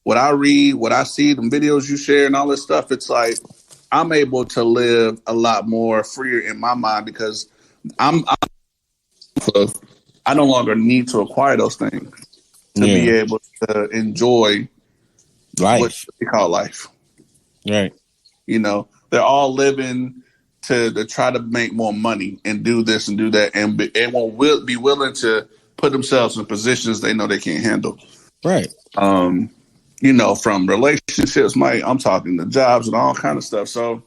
what I read, what I see, the videos you share and all this stuff, it's like I'm able to live a lot more freer in my mind, because I no longer need to acquire those things to be able to enjoy life, what we call life. Right. They're all living to try to make more money and do this and do that, and won't be willing to put themselves in positions they know they can't handle. Right. From relationships, I'm talking to jobs and all kind of stuff. So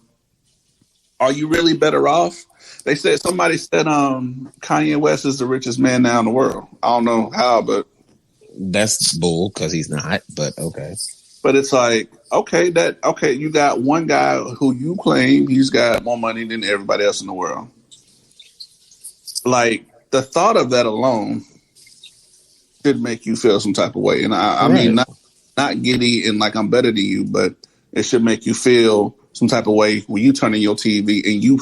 are you really better off? Somebody said Kanye West is the richest man now in the world. I don't know how, but that's bull, because he's not, but okay. But it's like, okay, you got one guy who you claim he's got more money than everybody else in the world. Like, the thought of that alone should make you feel some type of way. And I mean, not giddy and like I'm better than you, but it should make you feel some type of way when you turn on your TV and you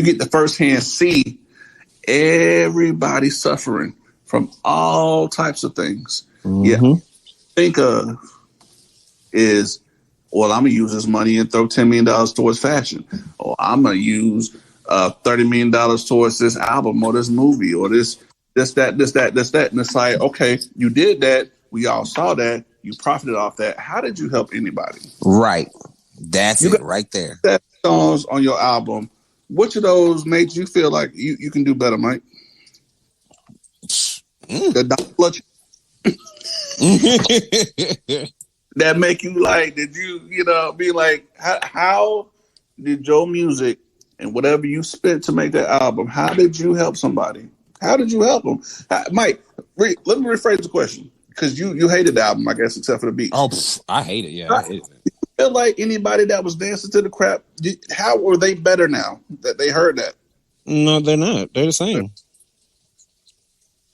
get the firsthand see everybody suffering from all types of things. Mm-hmm. Yeah. Think of is, well, I'm going to use this money and throw $10 million towards fashion. Or I'm going to use $30 million towards this album or this movie or this, that. And it's like, okay, you did that. We all saw that. You profited off that. How did you help anybody? Right. That's it right there. That songs on your album. Which of those made you feel like you can do better, Mike? The dollar that make you like, did you be like, how did your music and whatever you spent to make that album, how did you help somebody? How did you help them? Mike, let me rephrase the question, because you hated the album, I guess, except for the beat. Oh, I hate it. Yeah, I hate it. Feel like anybody that was dancing to the crap, how were they better now that they heard that? No, they're not. They're the same.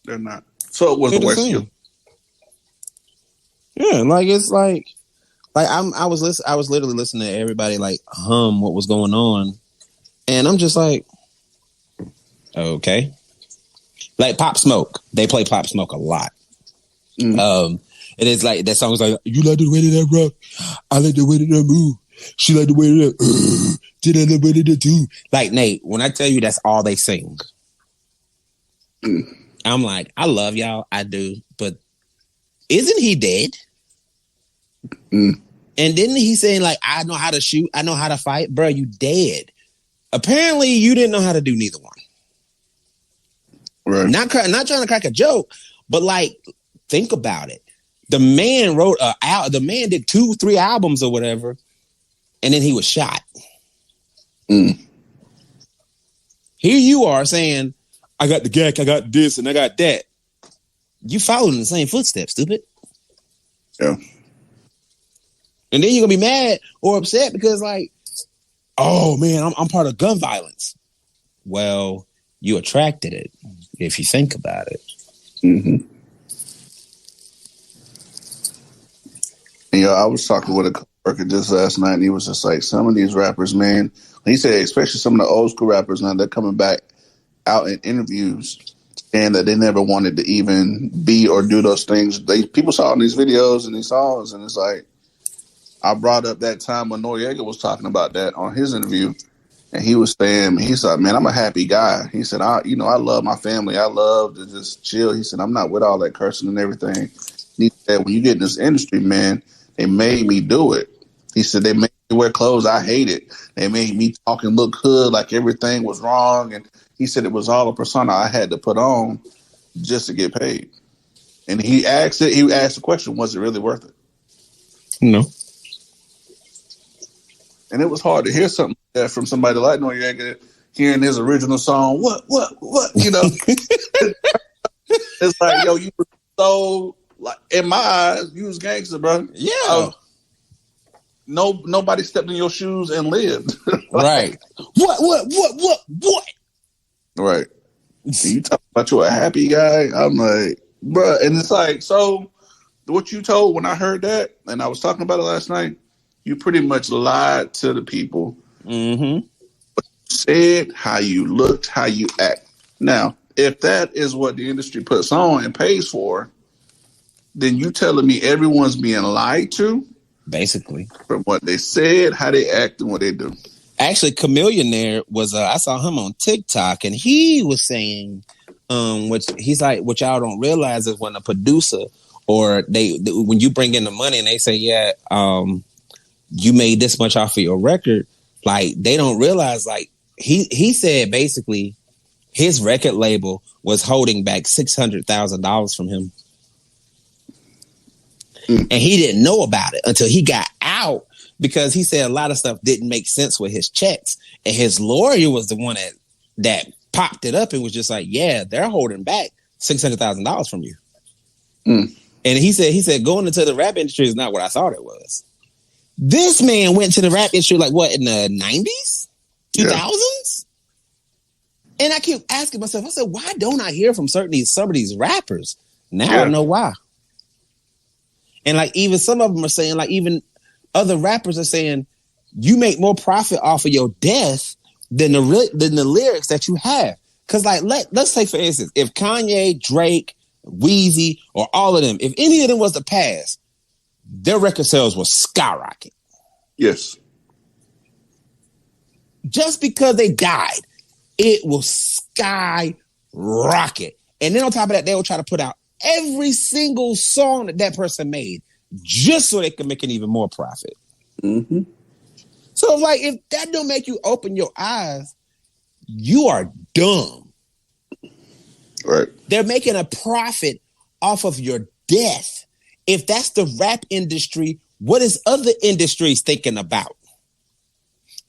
They're not. So it was a waste of you. Yeah, like it's like I was literally listening to everybody like hum what was going on, and I'm just like, okay. Like Pop Smoke. They play Pop Smoke a lot. It is like, that song is like, you like the way that rock, I like the way that move. She like the way that did I the way that do. Like, Nate, when I tell you that's all they sing, I'm like, I love y'all, I do, but isn't he dead? And didn't he saying like, I know how to shoot, I know how to fight, bro? You dead. Apparently, you didn't know how to do neither one. Right. Not trying to crack a joke, but like, think about it. The man wrote the man did 2-3 albums or whatever, and then he was shot. Here you are saying, I got the gack, I got this, and I got that. You followed in the same footsteps, stupid. Yeah. And then you're gonna be mad or upset because, like, oh man, I'm part of gun violence. Well, you attracted it, if you think about it. And, I was talking with a coworker just last night, and he was just like, some of these rappers, man, he said, especially some of the old school rappers now, they're coming back out in interviews and that they never wanted to even be or do those things. People saw in these videos and these songs, and it's like, I brought up that time when Noriega was talking about that on his interview, and he was saying, he said, man, I'm a happy guy. He said, I love my family. I love to just chill. He said, I'm not with all that cursing and everything. He said, when you get in this industry, man, they made me do it. He said, they made me wear clothes I hated. They made me talk and look hood like everything was wrong. And he said it was all a persona I had to put on just to get paid. And he asked the question, was it really worth it? No. And it was hard to hear something like that from somebody like Noriega, hearing his original song. What? It's like, yo, you were so, like, in my eyes, you was gangster, bro. Yeah. Nobody stepped in your shoes and lived. Right. What? Right. You talk about you a happy guy. I'm like, bro. And it's like, so what you told when I heard that, and I was talking about it last night, you pretty much lied to the people. But you said how you looked, how you act. Now, if that is what the industry puts on and pays for, then you telling me everyone's being lied to? From what they said, how they act, and what they do. Actually, Chameleon there was, I saw him on TikTok, and he was saying, which he's like, what y'all don't realize is when a producer or when you bring in the money and they say, yeah, you made this much off of your record, like, they don't realize, like, he said basically his record label was holding back $600,000 from him. And he didn't know about it until he got out, because he said a lot of stuff didn't make sense with his checks. And his lawyer was the one that popped it up and was just like, yeah, they're holding back $600,000 from you. And he said, going into the rap industry is not what I thought it was. This man went to the rap industry like what, in the 90s? 2000s? Yeah. And I keep asking myself, I said, why don't I hear from some of these rappers? Now I know why. And like, even some of them are saying, like, even other rappers are saying, you make more profit off of your death than the lyrics that you have. Because, like, let's say, for instance, if Kanye, Drake, Weezy, or all of them, if any of them was to pass, their record sales will skyrocket. Yes. Just because they died, it will skyrocket. And then on top of that, they will try to put out every single song that person made just so they can make an even more profit. So, like, if that don't make you open your eyes, you are dumb. Right. They're making a profit off of your death. If that's the rap industry, what is other industries thinking about?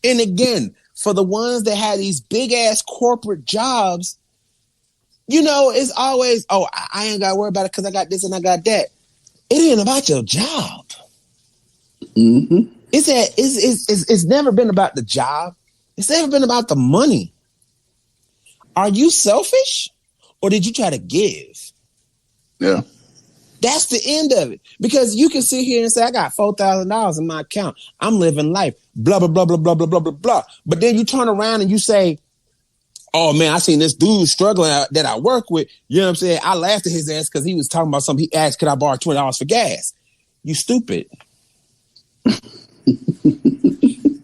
And again, for the ones that have these big ass corporate jobs, it's always, I ain't got to worry about it because I got this and I got that. It ain't about your job. It's never been about the job. It's never been about the money. Are you selfish, or did you try to give? Yeah. That's the end of it. Because you can sit here and say, I got $4,000 in my account. I'm living life. Blah, blah, blah, blah, blah, blah, blah, blah, blah. But then you turn around and you say, oh man, I seen this dude struggling that I work with. You know what I'm saying? I laughed at his ass because he was talking about something. He asked, could I borrow $20 for gas? You stupid.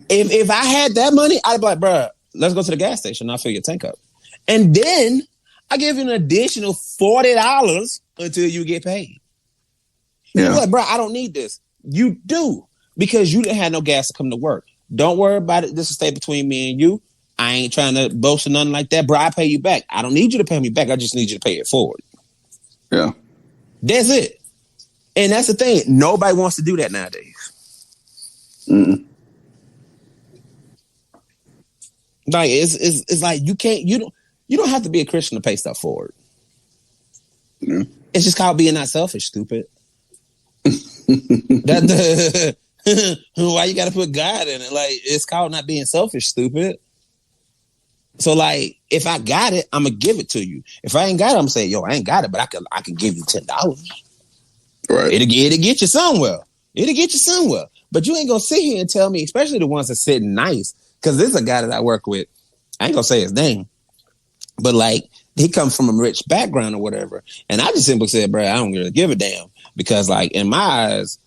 If I had that money, I'd be like, bro, let's go to the gas station. I'll fill your tank up. And then I give you an additional $40 until you get paid. Yeah. You're like, bro, I don't need this. You do, because you didn't have no gas to come to work. Don't worry about it. This will stay between me and you. I ain't trying to boast or nothing like that, bro. I pay you back. I don't need you to pay me back. I just need you to pay it forward. Yeah. That's it. And that's the thing. Nobody wants to do that nowadays. Mm-mm. Like it's like you don't have to be a Christian to pay stuff forward. Mm. It's just called being not selfish, stupid. Why you got to put God in it? Like, it's called not being selfish, stupid. So like, if I got it, I'm gonna give it to you. If I ain't got it, I'm gonna say, yo, I ain't got it, but I can give you $10. Right. It'll get you somewhere. It'll get you somewhere. But you ain't gonna sit here and tell me, especially the ones that sit nice, because there's a guy that I work with. I ain't gonna say his name, but like, he comes from a rich background or whatever. And I just simply said, bro, I don't really give a damn, because like, in my eyes,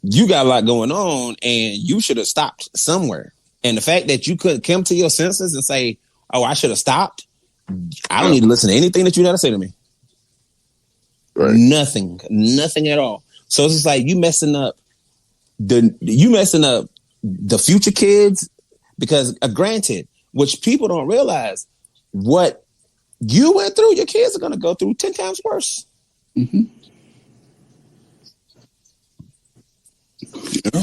you got a lot going on and you should have stopped somewhere. And the fact that you couldn't come to your senses and say, oh, I should have stopped. I don't need to listen to anything that you got to say to me. Right. Nothing at all. So it's just like you messing up the future kids, because granted, which people don't realize, what you went through, your kids are going to go through 10 times worse. Mm-hmm. Yeah.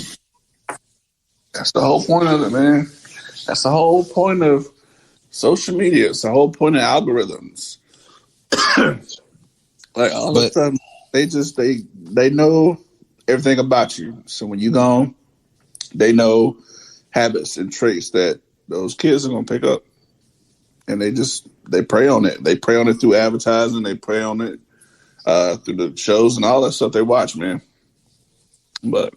That's the whole point of it, man. That's the whole point of social media. It's the whole point of algorithms. Like, all of a sudden, they know everything about you. So when you gone, they know habits and traits that those kids are gonna pick up, and they prey on it. They prey on it through advertising. They prey on it through the shows and all that stuff they watch, man. But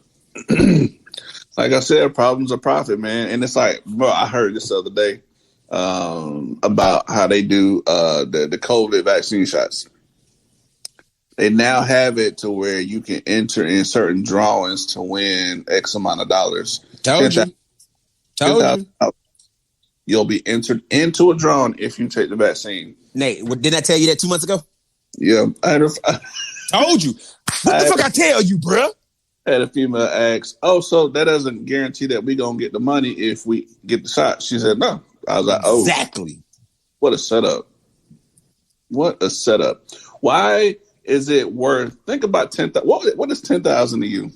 like I said, problems are profit, man. And it's like, bro, I heard this the other day about how they do the COVID vaccine shots. They now have it to where you can enter in certain drawings to win X amount of dollars. Told you. You'll be entered into a drawing if you take the vaccine. Nate, didn't I tell you that 2 months ago? Yeah. Told you. What the fuck I tell you, bro? Had a female ask, oh, so that doesn't guarantee that we gonna get the money if we get the shot. She said, no. I was like, oh. Exactly. What a setup. What a setup. Why is it worth, think about 10,000. What is 10,000 to you?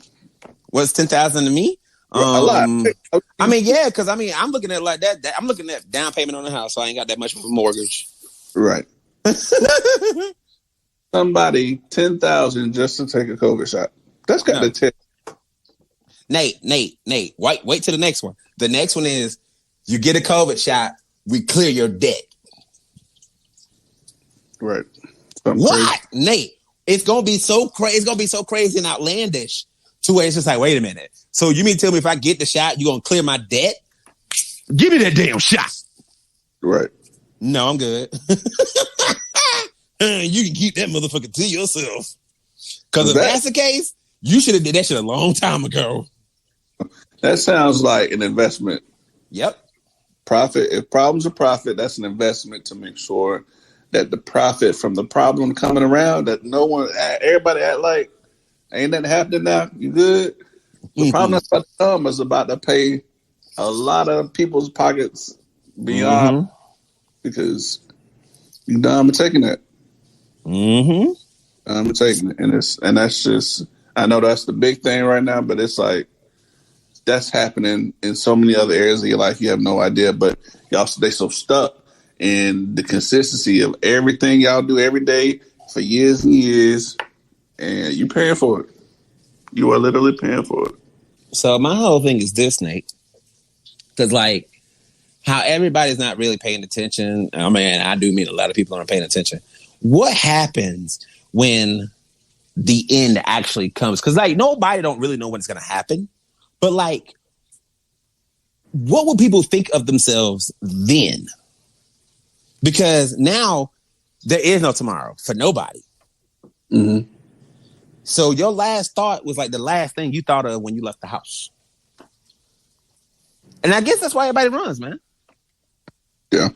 What's 10,000 to me? A lot. I mean, yeah, because I mean, I'm looking at it like that. I'm looking at down payment on the house, so I ain't got that much of a mortgage. Right. Somebody 10,000 just to take a COVID shot. That's got to tell. Nate. Wait till the next one. The next one is you get a COVID shot, we clear your debt. Right. What, Nate? It's gonna be so crazy. It's gonna be so crazy and outlandish to where it's just like, wait a minute. So you mean to tell me if I get the shot, you gonna clear my debt? Give me that damn shot. Right. No, I'm good. You can keep that motherfucker to yourself. Because if that's the case, you should have did that shit a long time ago. That sounds like an investment. Yep. Profit. If problems are profit, that's an investment to make sure that the profit from the problem coming around, that everybody act like ain't nothing happening now. You good? The problem that's about to come is about to pay a lot of people's pockets beyond because you done with taking that. I'm taking it, and that's just, I know that's the big thing right now, but it's like that's happening in so many other areas of your life. You have no idea, but y'all stay so stuck in the consistency of everything y'all do every day for years and years, and you paying for it. You are literally paying for it. So my whole thing is this, Nate, because like how everybody's not really paying attention. I mean, I do mean a lot of people aren't paying attention. What happens when the end actually comes? Because like nobody don't really know when it's going to happen. But like, what will people think of themselves then? Because now there is no tomorrow for nobody. Mm-hmm. So your last thought was like the last thing you thought of when you left the house. And I guess that's why everybody runs, man. Yeah.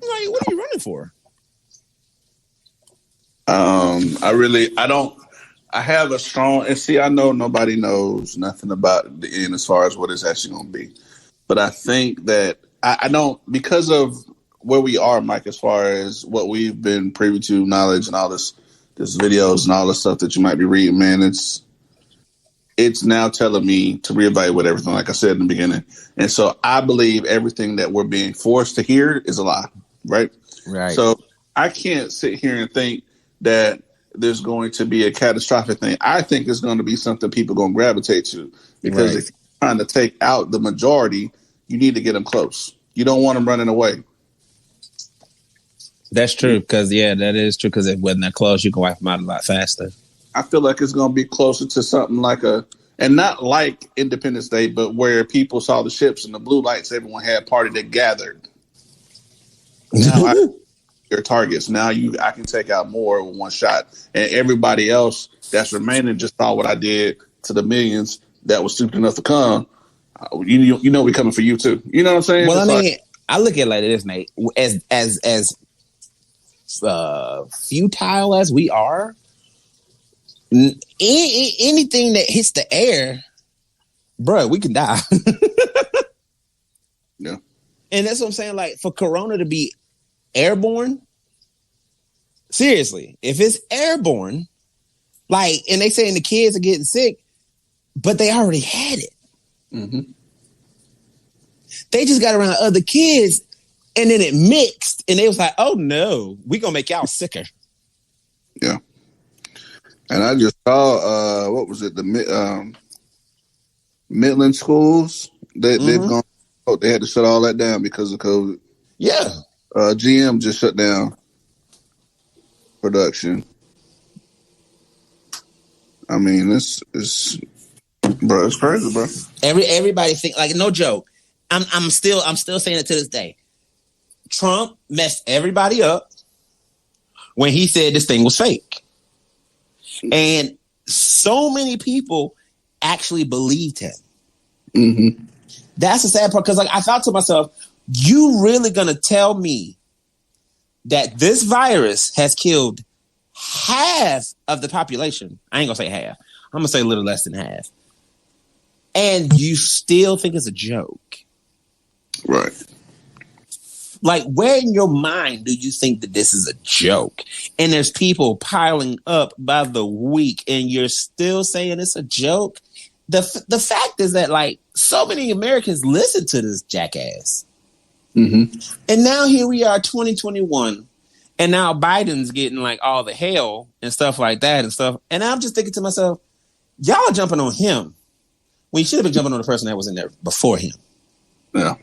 Like, what are you running for? I have a strong, and see, I know nobody knows nothing about the end as far as what it's actually going to be. But I think that I don't, because of where we are, Mike, as far as what we've been privy to, knowledge and all this videos and all the stuff that you might be reading, man, it's now telling me to reevaluate everything, like I said in the beginning. And so I believe everything that we're being forced to hear is a lie, right? Right. So I can't sit here and think that there's going to be a catastrophic thing. I think it's going to be something people are going to gravitate to, because if you're trying to take out the majority, you need to get them close. You don't want them running away. That's true, because, that is true, because if it wasn't that close, you can wipe them out a lot faster. I feel like it's going to be closer to something like and not like Independence Day, but where people saw the ships and the blue lights, everyone had a party that gathered. Now your targets. Now I can take out more with one shot, and everybody else that's remaining just saw what I did to the millions that was stupid enough to come. You know, we're coming for you too. You know what I'm saying? Well, it's I look at it like this, Nate. As futile as we are, anything that hits the air, bro, we can die. Yeah, and that's what I'm saying. Like, for Corona to be airborne, seriously, if it's airborne, like, and they saying the kids are getting sick, but they already had it. Mm-hmm. They just got around other kids, and then it mixed, and they was like, "Oh no, we gonna make y'all sicker." Yeah, and I just saw what was it? The Midland schools they've gone. Oh, they had to shut all that down because of COVID. Yeah. GM just shut down production. I mean, it's bro, it's crazy, bro. Everybody think, like, no joke. I'm still saying it to this day. Trump messed everybody up when he said this thing was fake. And so many people actually believed him. Mm-hmm. That's the sad part, because, like, I thought to myself, you really gonna tell me that this virus has killed half of the population? I ain't gonna say half. I'm gonna say a little less than half. And you still think it's a joke? Right. Like, where in your mind do you think that this is a joke? And there's people piling up by the week, and you're still saying it's a joke? The fact is that, like, so many Americans listen to this jackass. Mm-hmm. And now here we are, 2021, and now Biden's getting, like, all the hell and stuff like that and stuff. And I'm just thinking to myself, y'all are jumping on him when you should have been jumping on the person that was in there before him. Yeah.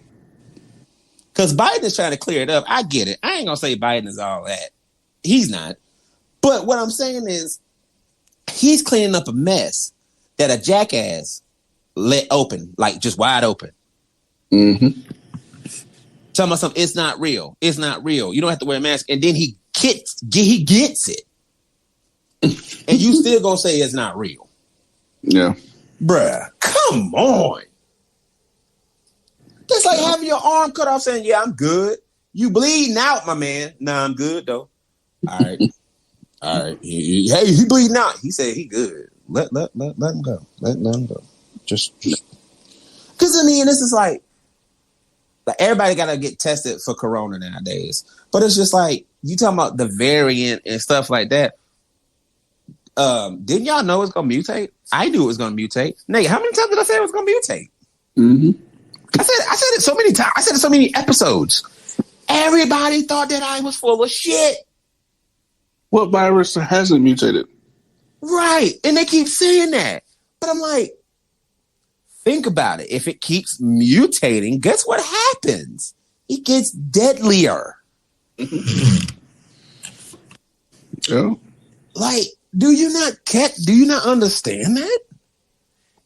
Because Biden is trying to clear it up. I get it. I ain't going to say Biden is all that. He's not. But what I'm saying is, he's cleaning up a mess that a jackass let open, like, just wide open. Mm-hmm. Tell me something, it's not real. It's not real. You don't have to wear a mask. And then he gets it. And you still going to say it's not real. Yeah. Bruh, come on. Just like having your arm cut off saying, yeah, I'm good. You bleeding out, my man. Nah, I'm good, though. All right. All right. Hey, he bleeding out. He said he good. Let him go. Let him go. Just. Because, I mean, this is like everybody got to get tested for Corona nowadays. But it's just like, you talking about the variant and stuff like that. Didn't y'all know it's going to mutate? I knew it was going to mutate. Nate, how many times did I say it was going to mutate? Mm-hmm. I said it so many times. I said it so many episodes. Everybody thought that I was full of shit. What virus hasn't mutated? Right. And they keep saying that. But I'm like, think about it. If it keeps mutating, guess what happens? It gets deadlier. Yeah. Like, do you not understand that?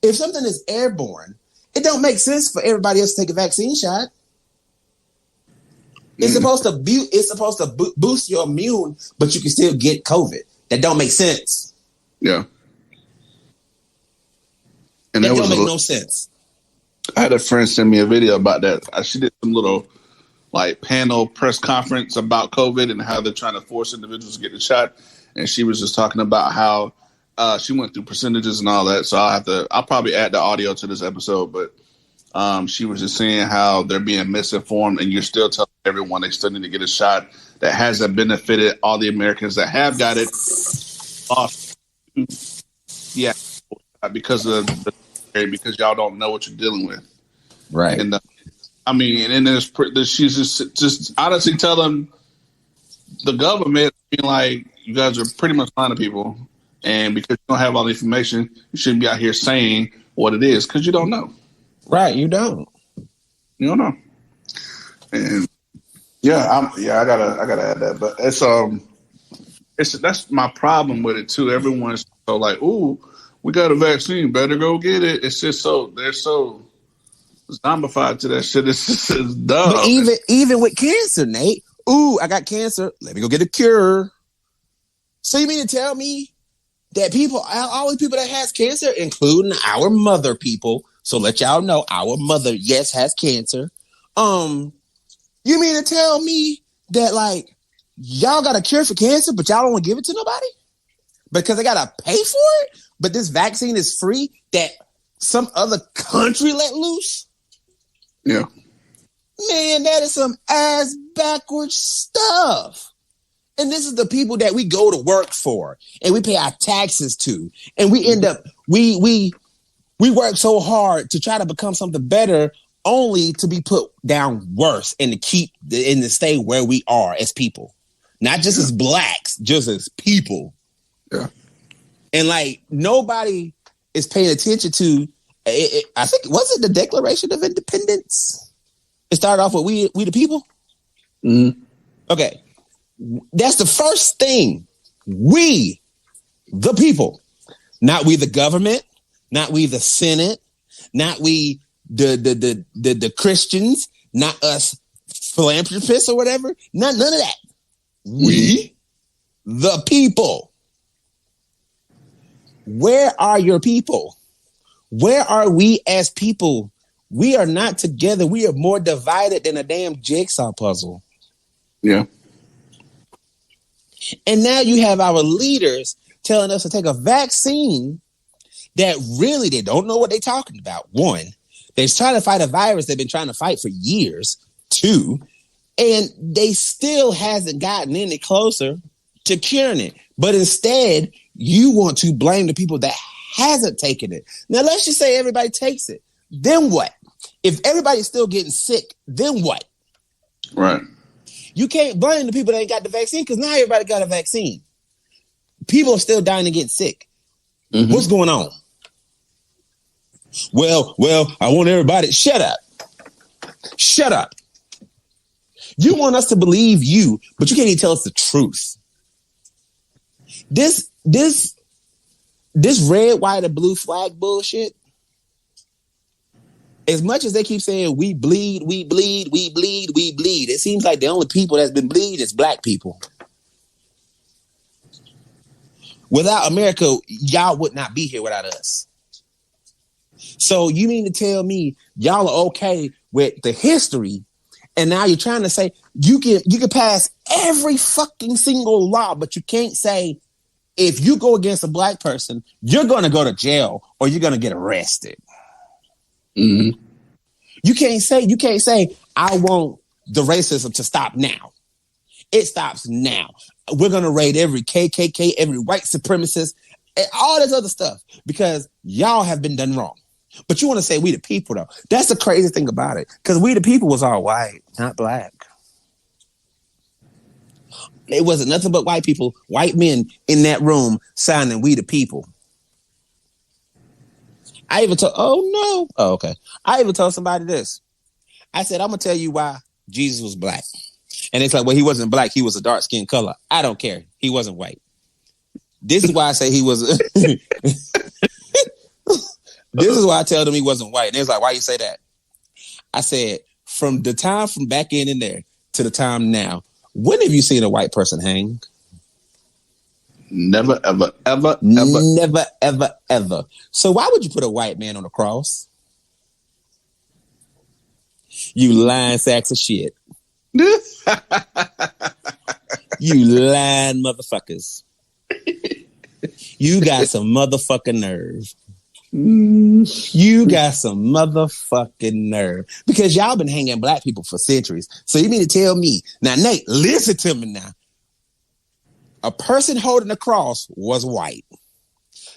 If something is airborne, it don't make sense for everybody else to take a vaccine shot. It's supposed to boost your immune, but you can still get COVID. That don't make sense. Yeah. And that don't make no sense. I had a friend send me a video about that. She did some little like panel press conference about COVID and how they're trying to force individuals to get the shot. And she was just talking about how she went through percentages and all that. So I'll probably add the audio to this episode, but she was just saying how they're being misinformed and you're still telling everyone they still need to get a shot that hasn't benefited all the Americans that have got it off. Yeah. Because because y'all don't know what you're dealing with. Right. And and then she's just honestly telling the government, being like, you guys are pretty much lying to people. And because you don't have all the information, you shouldn't be out here saying what it is because you don't know. Right. You don't know. And I gotta add that. But that's my problem with it too. Everyone's so like, ooh, we got a vaccine, better go get it. It's just they're so zombified to that shit. It's just dumb. But even with cancer, Nate, ooh, I got cancer. Let me go get a cure. So you mean to tell me that all the people that has cancer, including our mother people, so let y'all know our mother, yes, has cancer. You mean to tell me that like y'all got a cure for cancer, but y'all don't want to give it to nobody? Because they gotta pay for it? But this vaccine is free that some other country let loose? Yeah. Man, that is some ass backwards stuff. And this is the people that we go to work for and we pay our taxes to. And we end up, we work so hard to try to become something better only to be put down worse and to stay where we are as people. Not just as blacks, just as people. Yeah. And like nobody is paying attention to it. I think, was it the Declaration of Independence? It started off with we the people. Mm-hmm. Okay. That's the first thing. We, the people, not we the government, not we the Senate, not we the Christians, not us philanthropists or whatever. None of that. We, the people. Where are your people? Where are we as people? We are not together. We are more divided than a damn jigsaw puzzle. Yeah. And now you have our leaders telling us to take a vaccine that really they don't know what they're talking about. One, they're trying to fight a virus they've been trying to fight for years. Two, and they still hasn't gotten any closer to curing it. But instead, you want to blame the people that hasn't taken it. Now, let's just say everybody takes it. Then what? If everybody's still getting sick, then what? Right. You can't blame the people that ain't got the vaccine because now everybody got a vaccine. People are still dying to get sick. Mm-hmm. What's going on? Well, I want everybody. Shut up. Shut up. You want us to believe you, but you can't even tell us the truth. This red, white, and blue flag bullshit, as much as they keep saying we bleed, it seems like the only people that's been bleeding is black people. Without America, y'all would not be here without us. So you mean to tell me y'all are okay with the history, and now you're trying to say you can pass every fucking single law, but you can't say if you go against a black person, you're going to go to jail or you're going to get arrested. Mm-hmm. You can't say, I want the racism to stop now. It stops now. We're going to raid every KKK, every white supremacist, and all this other stuff because y'all have been done wrong. But you want to say we the people, though. That's the crazy thing about it. Because we the people was all white, not black. It wasn't nothing but white people, white men in that room signing we the people. I even told, okay. I even told somebody this. I said, I'm going to tell you why Jesus was black. And it's like, well, he wasn't black. He was a dark skin color. I don't care. He wasn't white. This is why I say he was. This is why I tell them he wasn't white. And it's like, why you say that? I said, from the time from back in there to the time now, when have you seen a white person hang? Never, ever, ever, ever. Never, ever, ever. So why would you put a white man on a cross? You lying sacks of shit. You lying motherfuckers. You got some motherfucking nerve. You got some motherfucking nerve. Because y'all been hanging black people for centuries. So you mean to tell me, now Nate, listen to me now. A person holding the cross was white.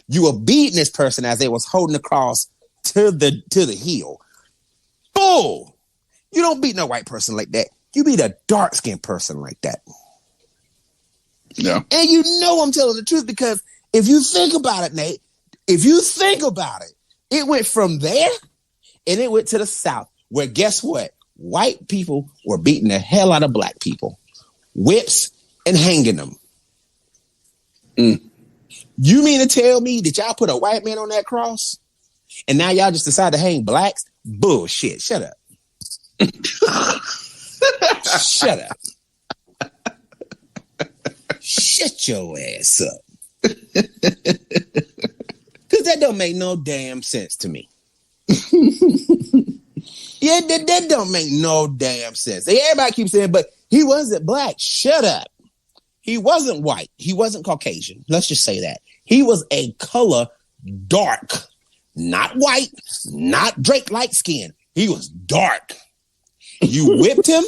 You were beating this person as they was holding the cross to the heel. Bull! You don't beat no white person like that. You beat a dark-skinned person like that. Yeah. And you know I'm telling the truth because if you think about it, Nate, if you think about it, it went from there and it went to the South where guess what? White people were beating the hell out of black people. Whips and hanging them. You mean to tell me that y'all put a white man on that cross and now y'all just decide to hang blacks? Bullshit. Shut up. Shut up. Shut your ass up. Because that don't make no damn sense to me. Yeah, that don't make no damn sense. Everybody keeps saying, but he wasn't black. Shut up. He wasn't white. He wasn't Caucasian. Let's just say that. He was a color dark. Not white. Not Drake light skin. He was dark. You whipped him.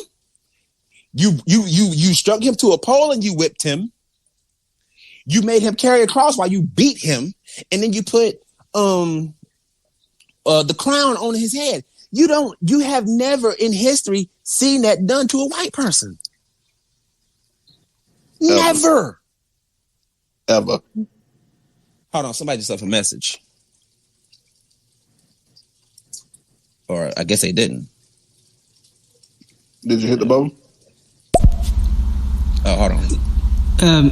You struck him to a pole and you whipped him. You made him carry a cross while you beat him, and then you put the crown on his head. You have never in history seen that done to a white person. Never. Ever. Hold on, somebody just left a message. Or I guess they didn't. Did you hit the button? Oh, hold on.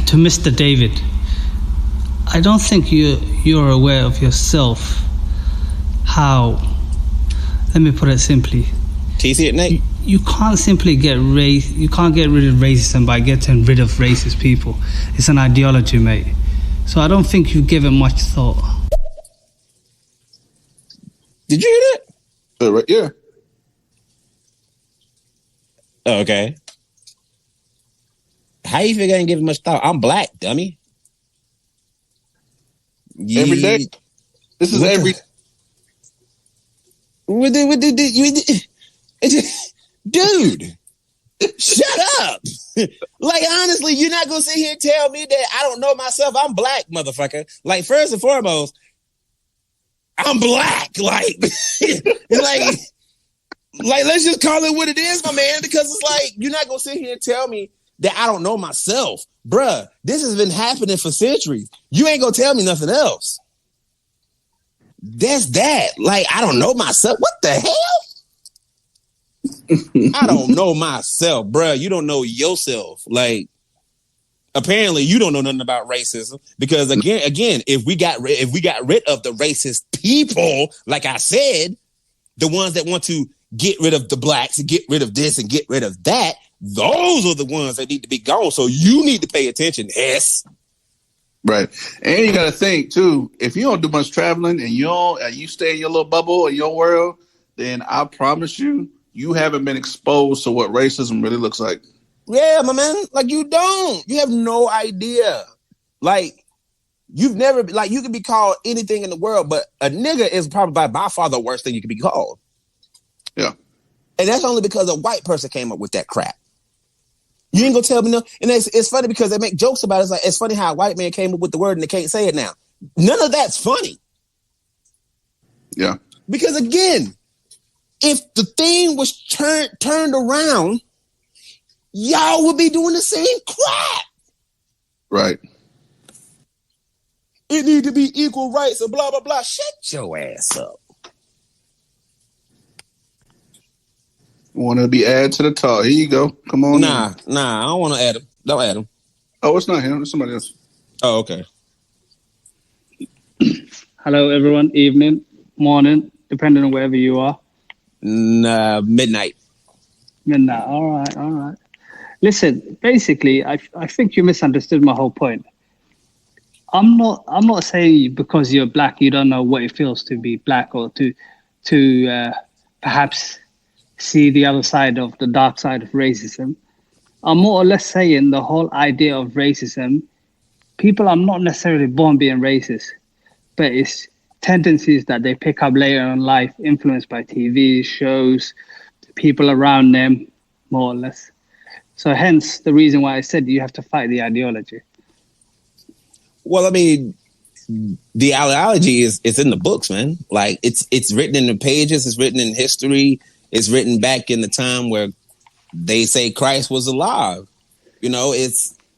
To Mr. David, I don't think you're aware of yourself how, let me put it simply. Can you see it, Nate? You can't simply you can't get rid of racism by getting rid of racist people. It's an ideology, mate. So I don't think you've given much thought. Did you hear that? Right, yeah. Oh, okay. How you figure I ain't giving much thought? I'm black, dummy. Every day. This is every. Dude, shut up. Like, honestly, you're not going to sit here and tell me that I don't know myself. I'm black, motherfucker. Like, first and foremost, I'm black. Like, let's just call it what it is, my man, because it's like, you're not going to sit here and tell me that I don't know myself. Bruh, this has been happening for centuries. You ain't going to tell me nothing else. That's that. Like, I don't know myself. What the hell? I don't know myself, bruh. You don't know yourself. Like, apparently you don't know nothing about racism because again, if we got rid of the racist people, like I said, the ones that want to get rid of the blacks and get rid of this and get rid of that, those are the ones that need to be gone. So you need to pay attention, S. Right. And you got to think too, if you don't do much traveling and you stay in your little bubble in your world, then I promise you, you haven't been exposed to what racism really looks like. Yeah, my man. Like, you don't. You have no idea. Like, you've never, like, you can be called anything in the world, but a nigga is probably by far the worst thing you can be called. Yeah. And that's only because a white person came up with that crap. You ain't gonna tell me no. And it's funny because they make jokes about it. It's like, it's funny how a white man came up with the word and they can't say it now. None of that's funny. Yeah. Because again, if the thing was turned around, y'all would be doing the same crap. Right. It need to be equal rights and blah, blah, blah. Shut your ass up. Want to be added to the talk. Here you go. Come on. Nah, I don't want to add him. Don't add him. Oh, it's not him. It's somebody else. Oh, okay. Hello, everyone. Evening, morning, depending on wherever you are. Midnight. Midnight. All right. Listen, basically, I think you misunderstood my whole point. I'm not saying because you're black you don't know what it feels to be black, or to perhaps see the other side of the dark side of racism. I'm more or less saying the whole idea of racism, people are not necessarily born being racist, but it's tendencies that they pick up later in life, influenced by TV shows, people around them, more or less. So hence the reason why I said you have to fight the ideology. Well, I mean, the ideology is in the books, man. Like it's written in the pages, it's written in history, it's written back in the time where they say Christ was alive. You know,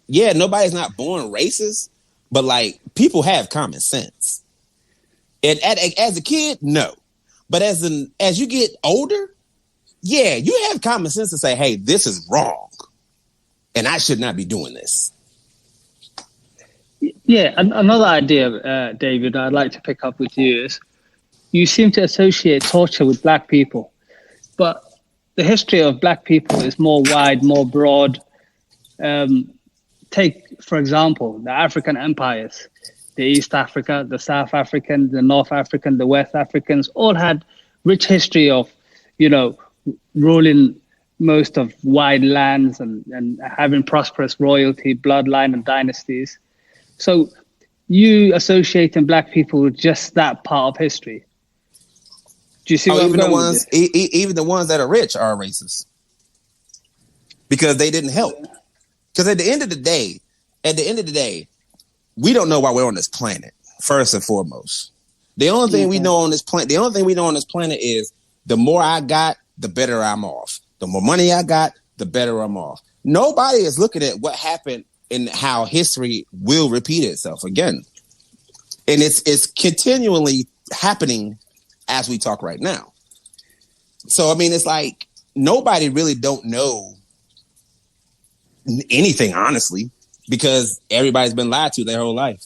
nobody's not born racist, but like people have common sense. And as a kid, no. But as you get older, yeah, you have common sense to say, hey, this is wrong. And I should not be doing this. Yeah, another idea, David, I'd like to pick up with you is you seem to associate torture with black people. But the history of black people is more wide, more broad. Take, for example, the African empires, the East Africa, the South African, the North African, the West Africans, all had rich history of, ruling most of wide lands and having prosperous royalty, bloodline and dynasties. So you associating black people with just that part of history. Do you see what even I'm the going ones, even the ones that are rich are racist because they didn't help. Because at the end of the day, we don't know why we're on this planet. First and foremost, the only thing we know on this planet is the more I got, the better I'm off. The more money I got, the better I'm off. Nobody is looking at what happened and how history will repeat itself again. And it's continually happening as we talk right now. So, I mean, it's like nobody really don't know anything, honestly, because everybody's been lied to their whole life.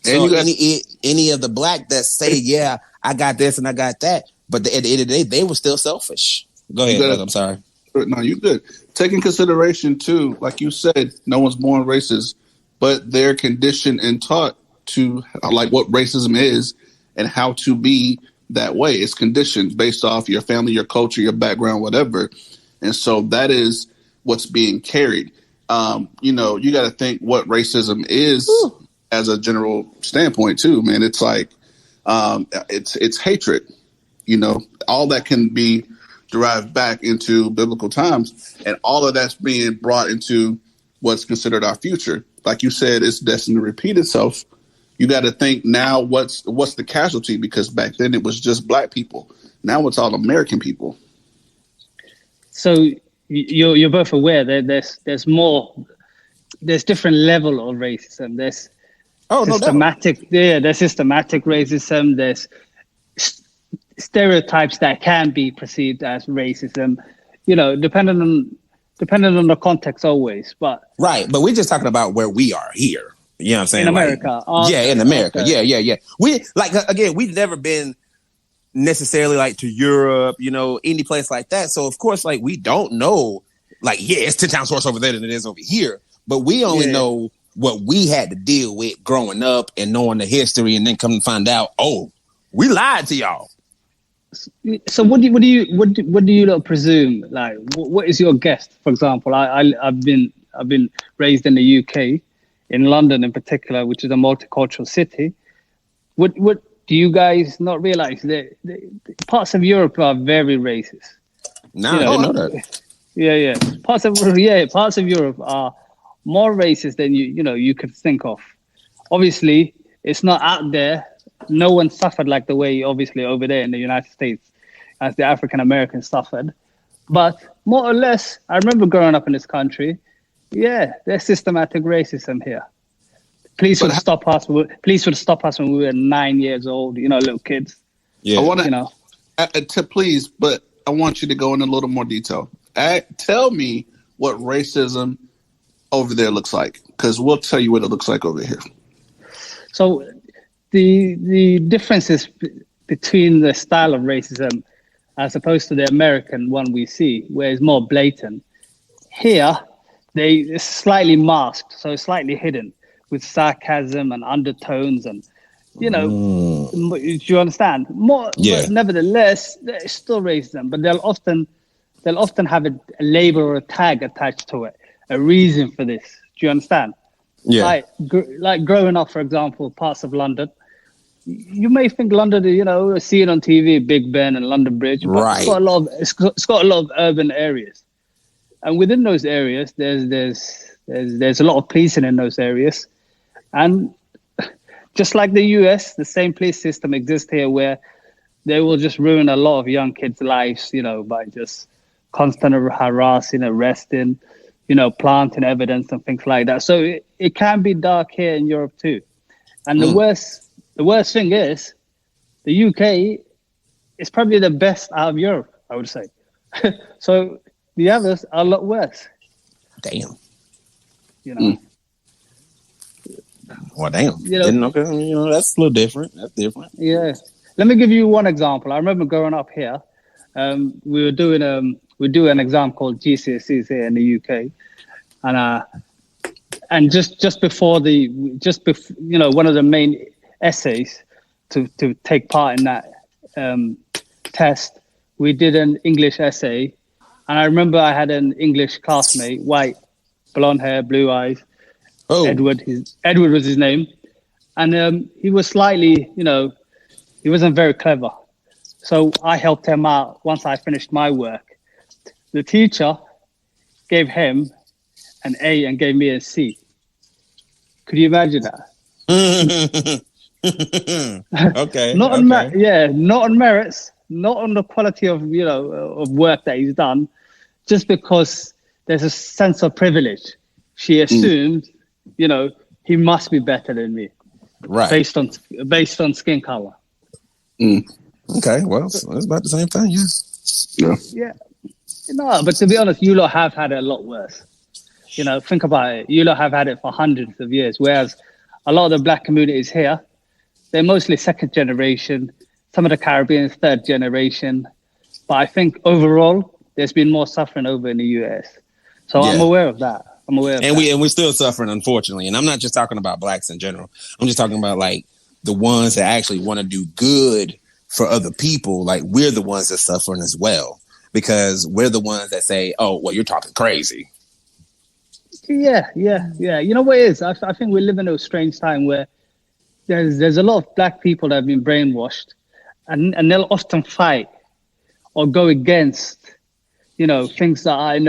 And so any of the black that say, yeah, I got this and I got that, but at the end of the day, they were still selfish. Go ahead, brother, I'm sorry. No, you're good. Take in consideration, too, like you said, no one's born racist, but they're conditioned and taught to, like, what racism is and how to be that way. It's conditioned based off your family, your culture, your background, whatever. And so that is what's being carried. You got to think what racism is as a general standpoint, too, man. It's like it's hatred. All that can be derived back into biblical times, and all of that's being brought into what's considered our future. Like you said, it's destined to repeat itself. You got to think now what's the casualty, because back then it was just black people. Now it's all American people. So you're both aware that there's more, there's different level of racism. There's systematic, there's systematic racism. There's stereotypes that can be perceived as racism, depending on the context always. But right, but we're just talking about where we are here. You know what I'm saying? In America. In America. Okay. Yeah. We we've never been necessarily like to Europe, any place like that. So of course, like we don't know, like, it's 10 times worse over there than it is over here. But we only know what we had to deal with growing up and knowing the history, and then come to find out, we lied to y'all. So what do you presume? Like, what is your guess? For example, I've been raised in the UK, in London in particular, which is a multicultural city. What do you guys not realize that parts of Europe are very racist? No, I didn't know that. Yeah. Parts of Europe are more racist than you could think of. Obviously, it's not out there. No one suffered like the way, obviously, over there in the United States, as the African Americans suffered. But more or less, I remember growing up in this country. Yeah, there's systematic racism here. Police would stop us when we were 9 years old. Little kids. Yeah, I want to please, but I want you to go in a little more detail. Tell me what racism over there looks like, because we'll tell you what it looks like over here. So the differences between the style of racism as opposed to the American one we see, where it's more blatant. Here, it's slightly masked, so it's slightly hidden with sarcasm and undertones, and you know, do you understand? More, but nevertheless, it's still racism. But they'll often have a label or a tag attached to it, a reason for this. Do you understand? Yeah. Like growing up, for example, parts of London, you may think London, you know, see it on TV, Big Ben and London Bridge, but right. it's got a lot of urban areas, and within those areas, there's a lot of policing in those areas, and just like the US, the same police system exists here, where they will just ruin a lot of young kids' lives, you know, by just constant harassing, arresting, you know, planting evidence and things like that. So it can be dark here in Europe too. And the worst thing is, the UK is probably the best out of Europe, I would say. So the others are a lot worse. Damn. You know. Well, damn. You know, that's a little different. That's different. Yeah. Let me give you one example. I remember growing up here, we do an exam called GCSEs here in the UK, and just before you know, one of the main essays to take part in that test, we did an English essay, and I remember I had an English classmate, white, blonde hair, blue eyes. Oh. Edward was his name, and he was slightly, you know, he wasn't very clever. So I helped him out once I finished my work. The teacher gave him an A and gave me a C. Could you imagine that? Okay. Not on merits, not on the quality of, you know, of work that he's done, just because there's a sense of privilege. She assumed, you know, he must be better than me, right? Based on skin color. Okay, well, it's about the same thing, yeah. No, but to be honest, you lot have had it a lot worse. You know, think about it. You lot have had it for hundreds of years, whereas a lot of the black communities here, they're mostly second generation. Some of the Caribbean, third generation. But I think overall, there's been more suffering over in the US. So I'm aware of that. And we're still suffering, unfortunately. And I'm not just talking about blacks in general. I'm just talking about like the ones that actually want to do good for other people. Like we're the ones that suffering as well, because we're the ones that say, "Oh, well, you're talking crazy." Yeah. You know what it is? I think we live in a strange time where there's a lot of black people that have been brainwashed, and they'll often fight or go against, you know, things that are in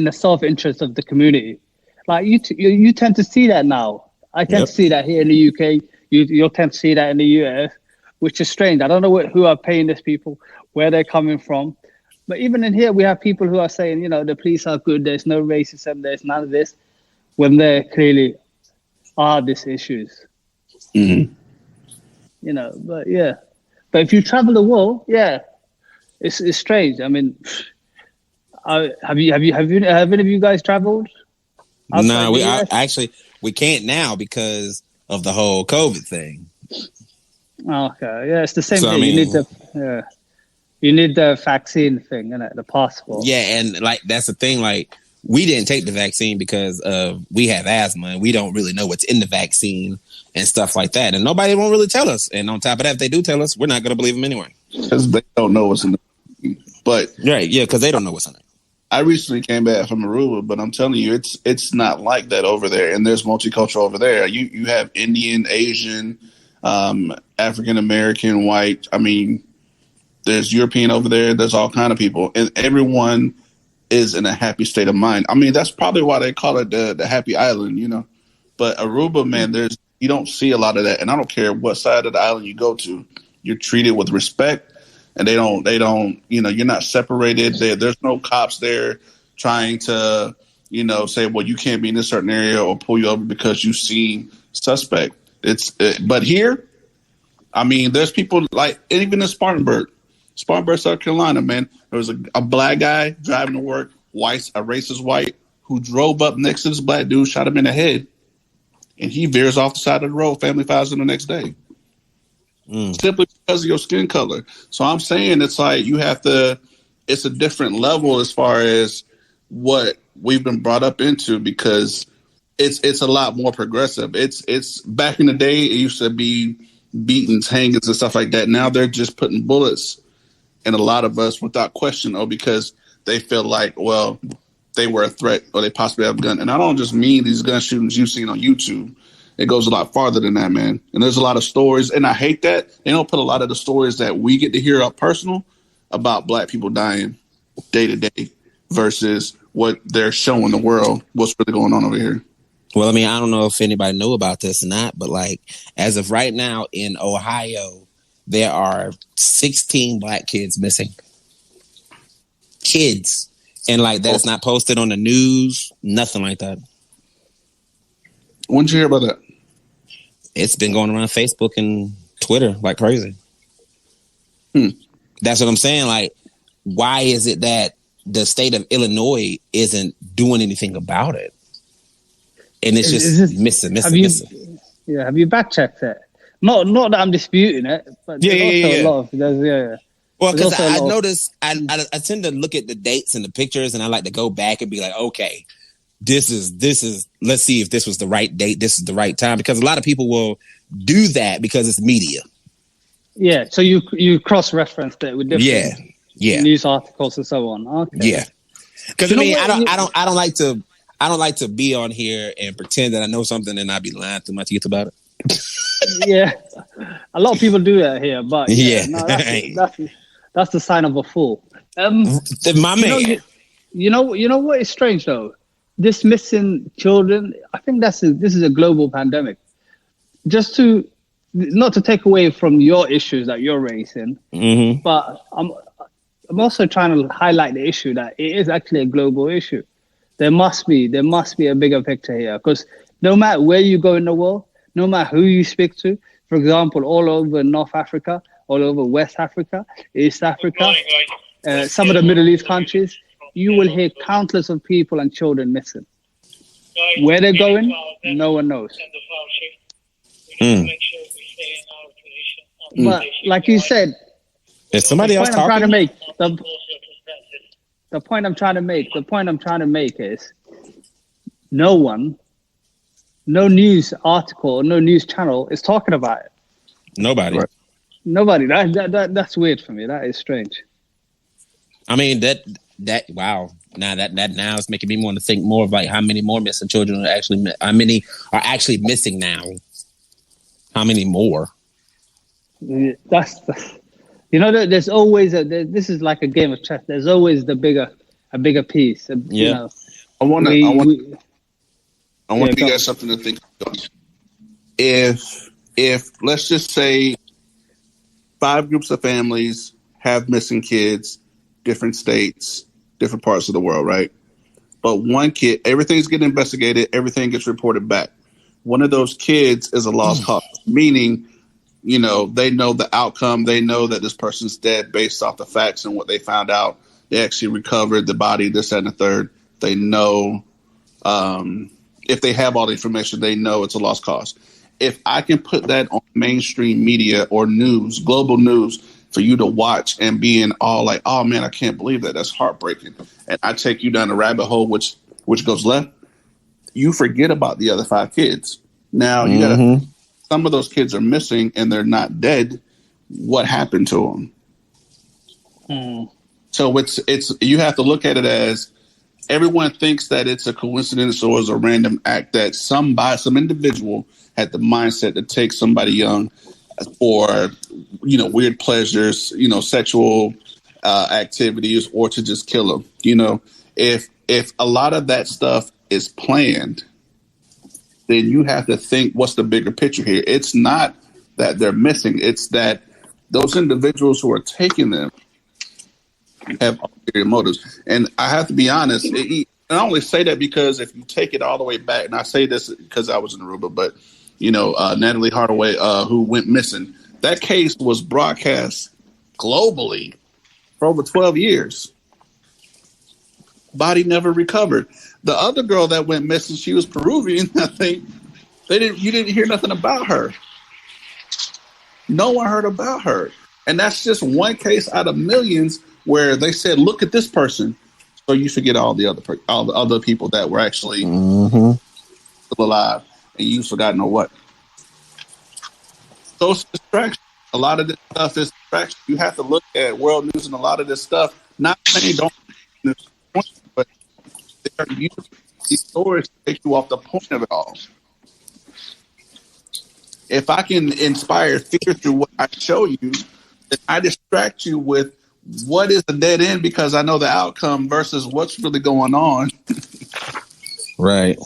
the self-interest of the community. Like you tend to see that now. I tend to see that here in the UK. You'll tend to see that in the US, which is strange. I don't know who are paying these people, where they're coming from. But even in here, we have people who are saying, you know, the police are good. There's no racism. There's none of this, when there clearly are these issues. Mm-hmm. You know, but yeah. But if you travel the world, it's strange. I mean, have any of you guys traveled? No, we can't now because of the whole COVID thing. Okay, yeah, it's the same thing. You need the vaccine thing, innit? The passport. Yeah, and like that's the thing. Like we didn't take the vaccine because we have asthma and we don't really know what's in the vaccine and stuff like that. And nobody won't really tell us. And on top of that, if they do tell us, we're not going to believe them anyway. Because they don't know what's in the. But right, yeah, because they don't know what's in it. I recently came back from Aruba, but I'm telling you, it's not like that over there. And there's multicultural over there. You have Indian, Asian, African American, white. I mean, there's European over there. There's all kind of people, and everyone is in a happy state of mind. I mean, that's probably why they call it the happy island, you know. But Aruba, man, you don't see a lot of that. And I don't care what side of the island you go to, you're treated with respect. And they don't, you know, you're not separated. There's no cops there trying to, you know, say, well, you can't be in this certain area or pull you over because you seem suspect. But here, I mean, there's people like, even in Spartanburg, South Carolina, man, there was a black guy driving to work, a racist white, who drove up next to this black dude, shot him in the head, and he veers off the side of the road. Family files him the next day. simply because of your skin color. So I'm saying it's like it's a different level as far as what we've been brought up into, because it's a lot more progressive. It's back in the day, it used to be beatings, hangings, and stuff like that. Now they're just putting bullets in a lot of us without question, because they feel like, well, they were a threat or they possibly have a gun. And I don't just mean these gun shootings you've seen on YouTube. It goes a lot farther than that, man. And there's a lot of stories, and I hate that they don't put a lot of the stories that we get to hear up personal about black people dying day to day versus what they're showing the world, what's really going on over here. Well, I mean, I don't know if anybody knew about this or not, but like as of right now in Ohio, there are 16 black kids missing. Kids. And like that's not posted on the news, nothing like that. When did you hear about that? It's been going around Facebook and Twitter like crazy. That's what I'm saying. Like, why is it that the state of Illinois isn't doing anything about it? And it's just missing. Yeah, have you back-checked it? Not that I'm disputing it, but there's also a lot of... Well, because I noticed, I tend to look at the dates and the pictures, and I like to go back and be like, okay, this is. Let's see if this was the right date. This is the right time, because a lot of people will do that because it's media. Yeah, so you cross-referenced it with different news articles and so on. Okay. Yeah, because I mean, I don't like to be on here and pretend that I know something and I be lying through my teeth about it. Yeah, a lot of people do that here, but that's the sign of a fool. My man. You know what is strange though? This missing children, I think this is a global pandemic. Just not to take away from your issues that you're raising, but I'm also trying to highlight the issue that it is actually a global issue. There must be a bigger picture here, because no matter where you go in the world, no matter who you speak to, for example, all over North Africa, all over West Africa, East Africa, some of the Middle East countries, you will hear countless of people and children missing. Where they're going, no one knows. But like you said, is somebody else talking? The point I'm trying to make is no news article, no news channel is talking about it. Nobody. Right. Nobody. That's weird for me. That is strange. I mean, that wow. Now that now is making me want to think more of like how many more missing children are actually missing now. How many more? There's always this is like a game of chess. There's always a bigger piece. You know, I want to give you guys something to think about. If let's just say 5 groups of families have missing kids, different states, different parts of the world, right? But one kid, everything's getting investigated, everything gets reported back. One of those kids is a lost cause, meaning, they know the outcome. They know that this person's dead based off the facts and what they found out. They actually recovered the body, this, that, and the third. They know, if they have all the information, they know it's a lost cause. If I can put that on mainstream media or news, global news, for you to watch and be in all like, oh man, I can't believe that. That's heartbreaking. And I take you down the rabbit hole, which goes left. You forget about the other 5 kids. Now you some of those kids are missing and they're not dead. What happened to them? So it's you have to look at it as everyone thinks that it's a coincidence or is a random act that some individual had the mindset to take somebody young for, weird pleasures, sexual activities, or to just kill them. If a lot of that stuff is planned, then you have to think, what's the bigger picture here? It's not that they're missing. It's that those individuals who are taking them have ulterior motives. And I have to be honest, and I only say that because if you take it all the way back, and I say this because I was in Aruba, but, Natalie Hardaway, who went missing, that case was broadcast globally for over 12 years. Body never recovered. The other girl that went missing, she was Peruvian, I think. You didn't hear nothing about her. No one heard about her. And that's just one case out of millions where they said, look at this person. So you forget all the other people that were actually still alive, and you've forgotten or what. So it's distraction. A lot of this stuff is distraction. You have to look at world news and a lot of this stuff. Not saying don't, but they're using these stories to take you off the point of it all. If I can inspire fear through what I show you, then I distract you with what is the dead end because I know the outcome versus what's really going on right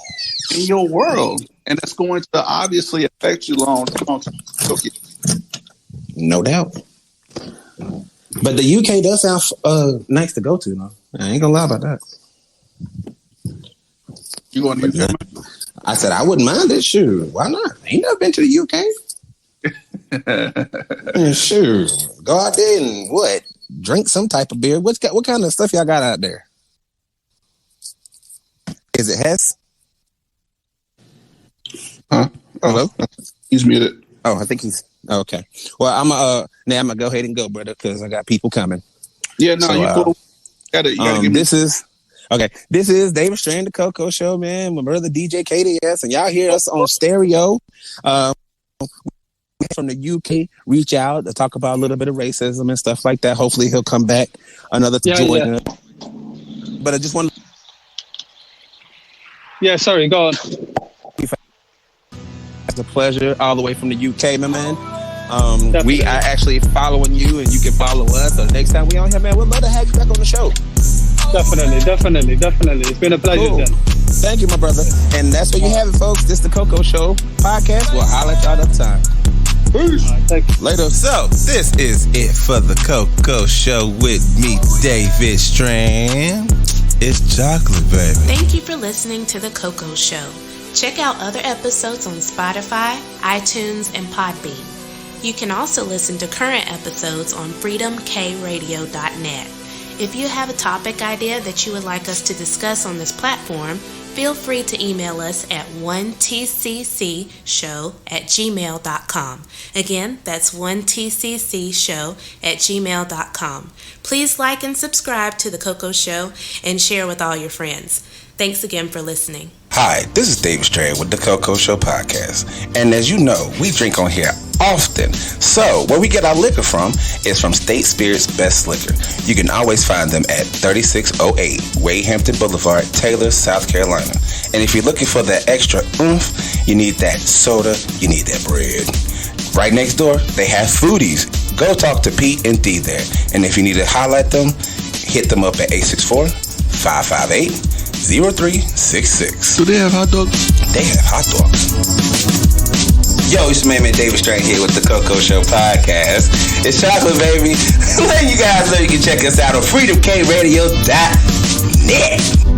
in your world. And it's going to obviously affect you long term. No doubt. But the UK does sound nice to go to, though. I ain't gonna lie about that. You going to the UK? I said I wouldn't mind it. Sure, why not? Ain't never been to the UK. Sure, go out there and what? Drink some type of beer. What kind of stuff y'all got out there? Is it Hess? Huh? Hello? He's muted. Oh, I think he's okay. Well, I'm gonna go ahead and go, brother, because I got people coming. Yeah, no, you cool. You gotta give me. This is David Strand, the Coco Show, man. My brother DJ KDS, and y'all hear us on stereo. From the UK, reach out to talk about a little bit of racism and stuff like that. Hopefully, he'll come back another to join us. But I just want. Yeah, sorry, go on. It's a pleasure, all the way from the UK, my man. We are actually following you, and you can follow us. So next time we on here, man, we'd love to have you back on the show. Definitely. It's been a pleasure, cool. Then. Thank you, my brother. And that's where you have it, folks. This is the Coco Show podcast. We'll holler at y'all another time. Peace. Right, later. So, this is it for the Coco Show with me, David Strand. It's chocolate, baby. Thank you for listening to the Coco Show. Check out other episodes on Spotify, iTunes, and Podbean. You can also listen to current episodes on freedomkradio.net. If you have a topic idea that you would like us to discuss on this platform, feel free to email us at 1tccshow@gmail.com. Again, that's 1tccshow@gmail.com. Please like and subscribe to The Coco Show and share with all your friends. Thanks again for listening. Hi, this is David Strand with the Coco Show podcast. And as you know, we drink on here often. So where we get our liquor from is from State Spirits Best Liquor. You can always find them at 3608 Wade Hampton Boulevard, Taylor, South Carolina. And if you're looking for that extra oomph, you need that soda, you need that bread. Right next door, they have foodies. Go talk to Pete and Dee there. And if you need to highlight them, hit them up at 864-558-0366. Do they have hot dogs? They have hot dogs. Yo, it's my man David Strand here with the Coco Show podcast. It's chocolate, baby. Letting you guys know you can check us out on freedomkradio.net.